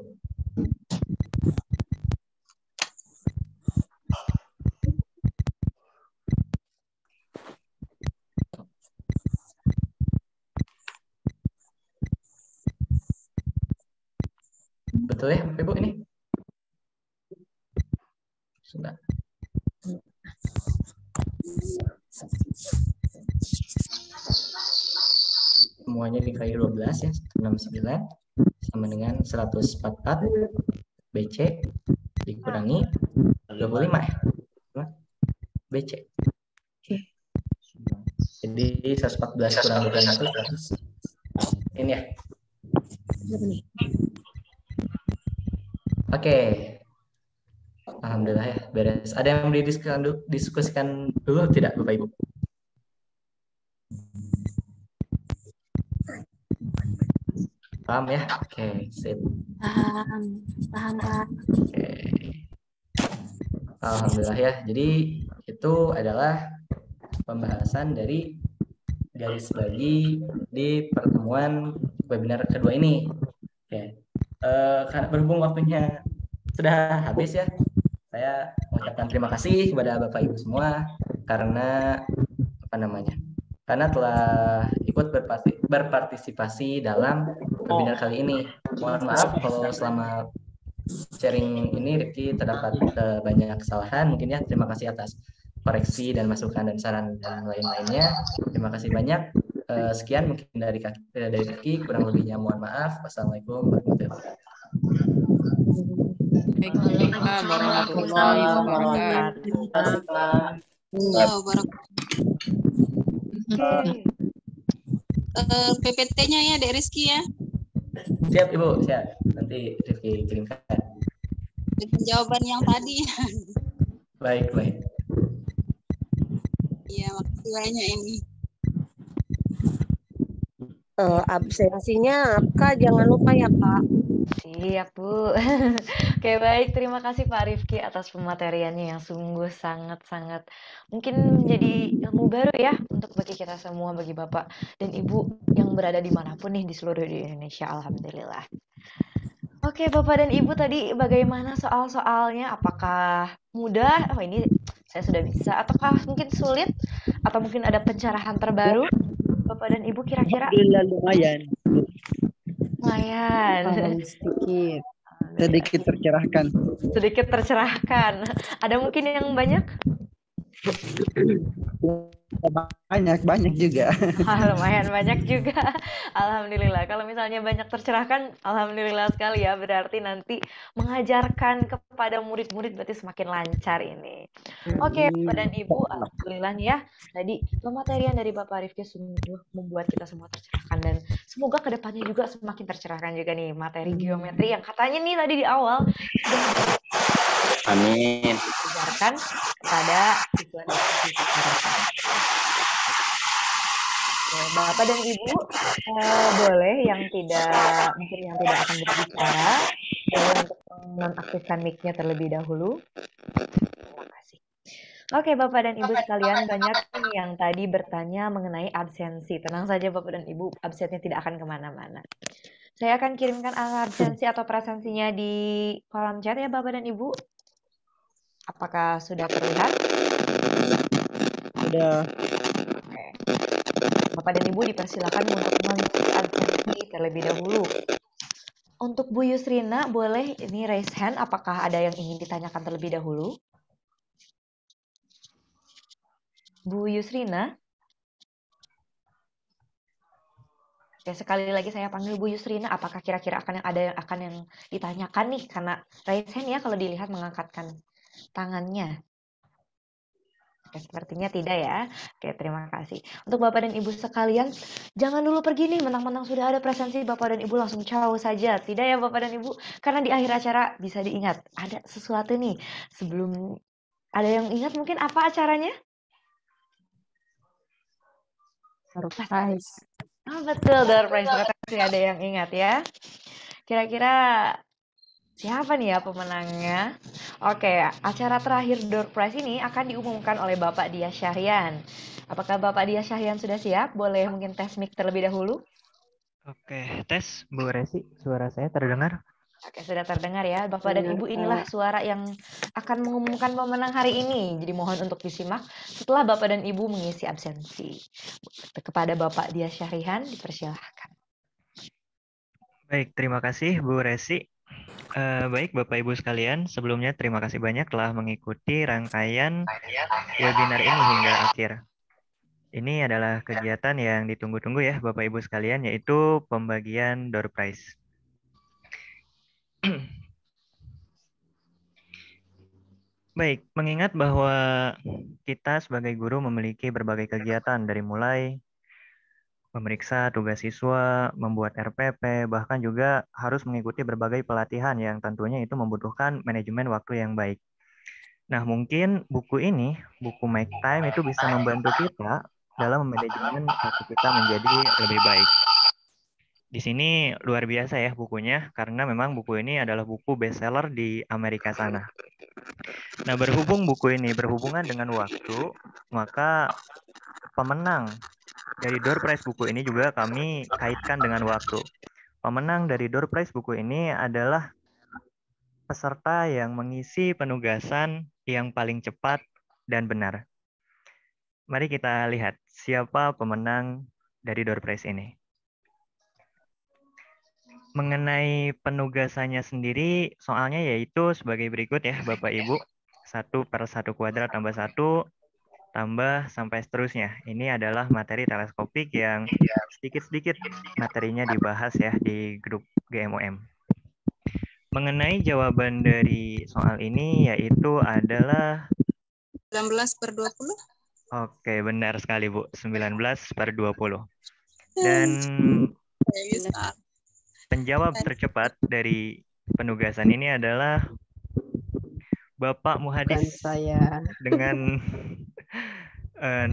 Speaker 1: Betul ya Bapak Ibu ini? Sudah. Semuanya dikali 12 ya, 169 sama dengan 144 BC dikurangi 25 ya. BC. Jadi 114 kurang 25 itu 100. ini ya. Oke. Alhamdulillah ya, beres. Ada yang didiskusikan dulu tidak, Bapak Ibu? Paham ya? Oke, sip.
Speaker 7: Paham, paham Pak.
Speaker 1: Oke. Alhamdulillah ya. Jadi itu adalah pembahasan dari garis bagi di pertemuan webinar kedua ini. Oke. Karena berhubung waktunya sudah habis ya, saya mengucapkan terima kasih kepada Bapak Ibu semua karena karena telah ikut berpartisipasi dalam webinar kali ini. Mohon maaf kalau selama sharing ini Rifki terdapat banyak kesalahan. Mungkin ya, terima kasih atas koreksi dan masukan dan saran dan lain-lainnya. Terima kasih banyak. Sekian mungkin dari Rifki, kurang lebihnya mohon maaf. Wassalamualaikum warahmatullahi wabarakatuh.
Speaker 6: Waalaikumsalam warahmatullahi wabarakatuh. PPT-nya ya, Dek Rizky ya.
Speaker 1: Siap Ibu, siap. Nanti Rifki kirimkan.
Speaker 4: Dengan jawaban yang tadi.
Speaker 1: Baik, baik.
Speaker 4: Iya, makasih banyak ini.
Speaker 5: Absensinya Kak, jangan lupa ya Kak.
Speaker 17: Siap, Bu. Oke, baik. Terima kasih Pak Rifki atas pemateriannya yang sungguh sangat-sangat mungkin menjadi ilmu baru ya untuk bagi kita semua, bagi Bapak dan Ibu yang berada dimanapun nih di seluruh Indonesia. Alhamdulillah. Oke, Bapak dan Ibu tadi bagaimana soal-soalnya? Apakah mudah? Oh, ini saya sudah bisa. Ataukah mungkin sulit? Atau mungkin ada pencerahan terbaru? Bapak dan Ibu kira-kira?
Speaker 2: Alhamdulillah lumayan.
Speaker 17: Lumayan.
Speaker 2: Sedikit. Sedikit tercerahkan.
Speaker 17: Sedikit tercerahkan. Ada mungkin yang banyak?
Speaker 2: Banyak juga.
Speaker 17: Lumayan banyak juga. Alhamdulillah. Kalau misalnya banyak tercerahkan, alhamdulillah sekali ya. Berarti nanti mengajarkan kepada murid-murid berarti semakin lancar ini. Oke, Bapak dan Ibu, alhamdulillah nih ya. Tadi pematerian dari Bapak Rifki sungguh membuat kita semua tercerahkan dan semoga kedepannya juga semakin tercerahkan juga nih materi geometri yang katanya nih tadi di awal
Speaker 15: Amin.
Speaker 17: diajarkan kepada siswa-siswa. Bapak dan Ibu boleh yang tidak akan berbicara boleh untuk menonaktifkan mic-nya terlebih dahulu. Terima kasih. Oke, Bapak dan Ibu sekalian, banyak yang tadi bertanya mengenai absensi. Tenang saja Bapak dan Ibu, absennya tidak akan kemana-mana. Saya akan kirimkan angka absensi atau presensinya di kolom chat ya Bapak dan Ibu. Apakah sudah terlihat?
Speaker 2: Sudah.
Speaker 17: Oke. Bapak dan Ibu dipersilakan untuk mengisi absensi terlebih dahulu. Untuk Bu Yusrina, boleh ini raise hand. Apakah ada yang ingin ditanyakan terlebih dahulu? Bu Yusrina? Oke, sekali lagi saya panggil Bu Yusrina. Apakah kira-kira ada yang ditanyakan nih? Karena raise hand ya kalau dilihat mengangkatkan tangannya. Oke, sepertinya tidak ya. Oke, terima kasih. Untuk Bapak dan Ibu sekalian, jangan dulu pergi nih, mentang-mentang sudah ada presensi Bapak dan Ibu langsung ciao saja. Tidak ya Bapak dan Ibu, karena di akhir acara bisa diingat, ada sesuatu nih. Sebelum ada yang ingat mungkin apa acaranya?
Speaker 13: Surprise.
Speaker 17: Oh, betul, door prize. Pasti ada yang ingat ya. Kira-kira siapa nih ya pemenangnya? Oke, acara terakhir door prize ini akan diumumkan oleh Bapak Dias Syahrian. Apakah Bapak Dias Syahrian sudah siap? Boleh mungkin tes mic terlebih dahulu?
Speaker 18: Oke, tes Bu Resi, suara saya terdengar?
Speaker 17: Oke, sudah terdengar ya. Bapak dan Ibu, inilah suara yang akan mengumumkan pemenang hari ini. Jadi mohon untuk disimak setelah Bapak dan Ibu mengisi absensi. Kepada Bapak Dias Syahrian, dipersilahkan.
Speaker 18: Baik, terima kasih Bu Resi. Baik Bapak Ibu sekalian, sebelumnya terima kasih banyak telah mengikuti rangkaian webinar ini hingga akhir. Ini adalah kegiatan yang ditunggu-tunggu ya Bapak Ibu sekalian, yaitu pembagian door prize. Baik, mengingat bahwa kita sebagai guru memiliki berbagai kegiatan dari mulai memeriksa tugas siswa, membuat RPP, bahkan juga harus mengikuti berbagai pelatihan yang tentunya itu membutuhkan manajemen waktu yang baik. Nah, mungkin buku ini, buku Make Time itu bisa membantu kita dalam manajemen waktu kita menjadi lebih baik. Di sini luar biasa ya bukunya, karena memang buku ini adalah buku bestseller di Amerika sana. Nah, berhubung buku ini berhubungan dengan waktu, maka pemenang dari door prize buku ini juga kami kaitkan dengan waktu. Pemenang dari door prize buku ini adalah peserta yang mengisi penugasan yang paling cepat dan benar. Mari kita lihat siapa pemenang dari door prize ini. Mengenai penugasannya sendiri, soalnya yaitu sebagai berikut ya Bapak Ibu. 1/1² tambah 1 tambah sampai seterusnya. Ini adalah materi teleskopik yang sedikit-sedikit materinya dibahas ya di grup GMOM. Mengenai jawaban dari soal ini yaitu adalah
Speaker 4: 19/20.
Speaker 18: Oke, benar sekali Bu, 19/20. Dan penjawab tercepat dari penugasan ini adalah Bapak Muhadis dengan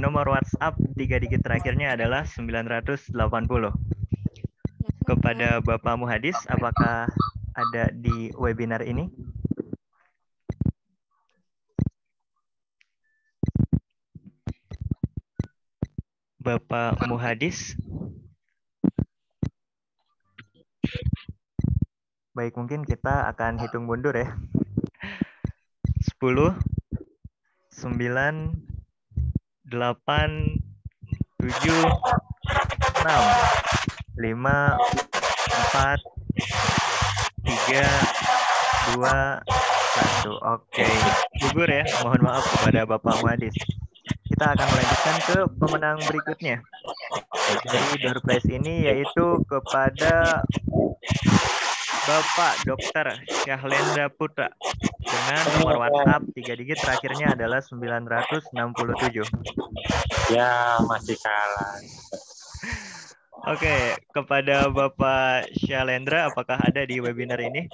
Speaker 18: nomor WhatsApp 3 digit terakhirnya adalah 980. Kepada Bapak Muhadis, apakah ada di webinar ini? Bapak Muhadis? Baik, mungkin kita akan hitung mundur ya. 10, 9, 8, 7, 6, 5, 4, 3, 2, 1. Oke, gugur ya. Mohon maaf kepada Bapak Muhadis. Kita akan melanjutkan ke pemenang berikutnya. Dari door prize ini yaitu kepada Bapak Dr. Syahlendra Putra dengan nomor WhatsApp 3 digit terakhirnya adalah 967.
Speaker 15: Ya, masih kalah.
Speaker 18: Oke, kepada Bapak Syahlendra, apakah ada di webinar ini?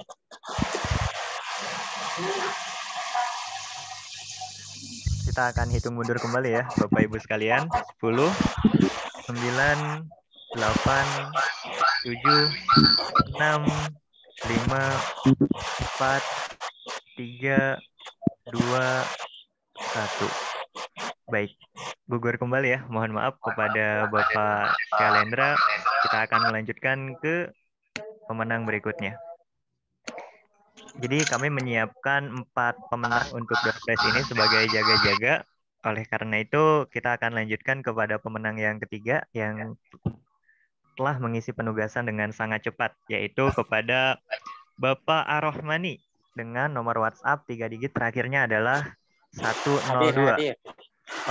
Speaker 18: Kita akan hitung mundur kembali ya, Bapak Ibu sekalian. 10, 9, 8, 7, 6, 5, 4, 3, 2, 1. Baik, gugur kembali ya. Mohon maaf kepada Bapak Syahlendra. Kita akan melanjutkan ke pemenang berikutnya. Jadi kami menyiapkan 4 pemenang untuk door prize ini sebagai jaga-jaga. Oleh karena itu, kita akan lanjutkan kepada pemenang yang ketiga yang telah mengisi penugasan dengan sangat cepat, yaitu kepada Bapak Ar-Rahmani dengan nomor WhatsApp 3 digit terakhirnya adalah 102.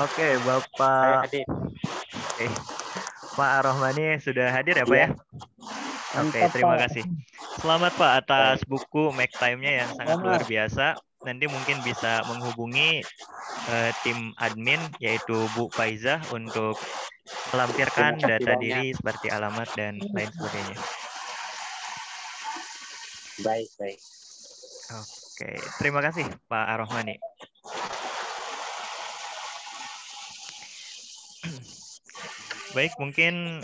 Speaker 18: Oke, Bapak. Pak Ar-Rahmani sudah hadir ya Pak ya? Oke, terima kasih. Selamat Pak atas buku Make Time-nya yang sangat luar biasa. Nanti mungkin bisa menghubungi tim admin yaitu Bu Faizah untuk melampirkan data diri seperti alamat dan lain sebagainya.
Speaker 15: Baik.
Speaker 18: Oke, terima kasih Pak Ar-Rahmani. Baik, mungkin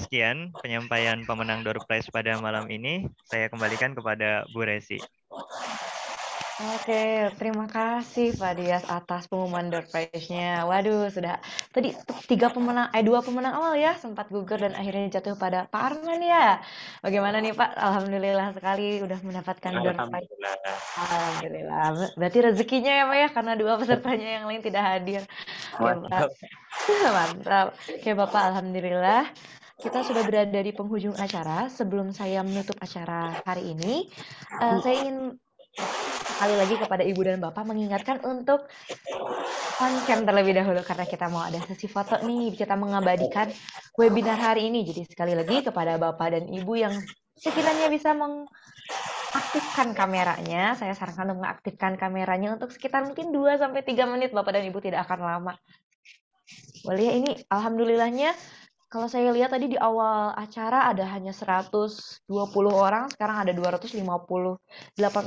Speaker 18: sekian penyampaian pemenang door prize pada malam ini. Saya kembalikan kepada Bu Resi.
Speaker 17: Oke, terima kasih Pak Dias atas pengumuman door prize-nya. Waduh, sudah tadi 2 pemenang awal ya sempat gugur dan akhirnya jatuh pada Pak Arman ya. Bagaimana nih Pak? Alhamdulillah sekali udah mendapatkan door prize. Alhamdulillah. Berarti rezekinya ya Pak ya karena 2 pesertanya yang lain tidak hadir.
Speaker 15: Mantap.
Speaker 17: Mantap. Oke Bapak, alhamdulillah. Kita sudah berada di penghujung acara. Sebelum saya menutup acara hari ini, saya ingin sekali lagi kepada Ibu dan Bapak mengingatkan untuk on-cam terlebih dahulu karena kita mau ada sesi foto nih, kita mengabadikan webinar hari ini. Jadi sekali lagi kepada Bapak dan Ibu yang sekiranya bisa mengaktifkan kameranya, saya sarankan untuk mengaktifkan kameranya untuk sekitar mungkin 2-3 menit. Bapak dan Ibu tidak akan lama. Boleh ya, ini alhamdulillahnya Kalau saya lihat tadi di awal acara ada hanya 120 orang, sekarang ada 258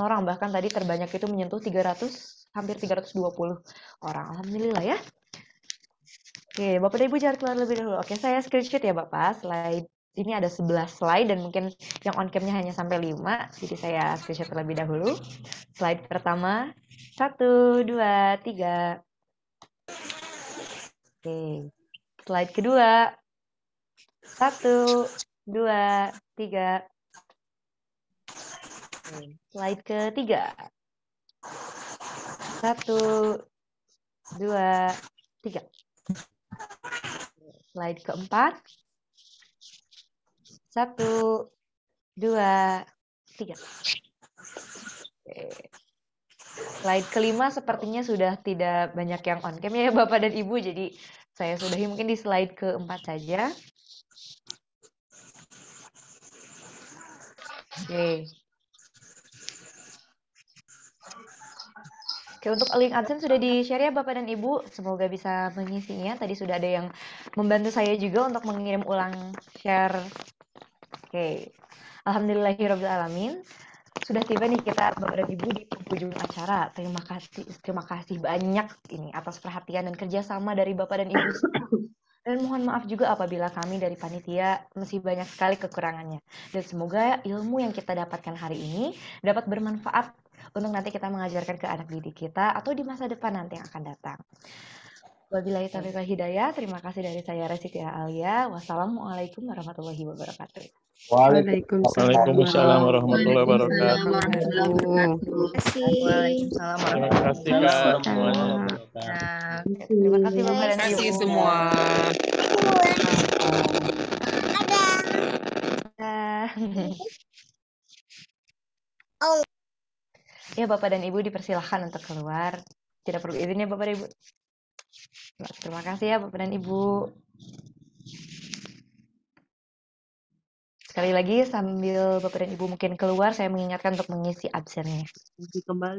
Speaker 17: orang, bahkan tadi terbanyak itu menyentuh 300, hampir 320 orang. Alhamdulillah ya. Oke, Bapak dan Ibu jangan keluar lebih dahulu. Oke, saya screenshot ya Bapak. Slide ini ada 11 slide dan mungkin yang on cam-nya hanya sampai 5. Jadi saya screenshot terlebih dahulu. Slide pertama. 1, 2, 3. Oke. Slide kedua. 1, 2, 3. Oke. Slide ketiga. 1, 2, 3. Slide keempat. 1, 2, 3. Oke. Slide kelima sepertinya sudah tidak banyak yang on cam ya Bapak dan Ibu, jadi saya sudahi mungkin di slide keempat saja. Oke. Oke, untuk link absen sudah di-share ya Bapak dan Ibu. Semoga bisa mengisinya. Tadi sudah ada yang membantu saya juga untuk mengirim ulang share. Oke. Alhamdulillahirrabbilalamin. Sudah tiba nih kita Bapak dan Ibu di penghujung acara. Terima kasih banyak ini atas perhatian dan kerjasama dari Bapak dan Ibu. Dan mohon maaf juga apabila kami dari panitia masih banyak sekali kekurangannya. Dan semoga ilmu yang kita dapatkan hari ini dapat bermanfaat untuk nanti kita mengajarkan ke anak didik kita atau di masa depan nanti yang akan datang. Wabillahi taufiq wal hidayah. Terima kasih dari saya Resitia Alia. Wassalamualaikum warahmatullahi wabarakatuh.
Speaker 11: Waalaikumsalam warahmatullahi wabarakatuh.
Speaker 12: Waalaikumsalam
Speaker 11: Terima kasih Kak semuanya.
Speaker 17: Terima kasih Bapak dan
Speaker 6: Terima kasih
Speaker 17: Ibu.
Speaker 6: semua.
Speaker 17: Ya Bapak dan Ibu dipersilahkan untuk keluar. Tidak perlu izin ya Bapak dan Ibu. Terima kasih ya Bapak dan Ibu. Sekali lagi sambil Bapak dan Ibu mungkin keluar, saya mengingatkan untuk mengisi absennya.
Speaker 5: Kembali.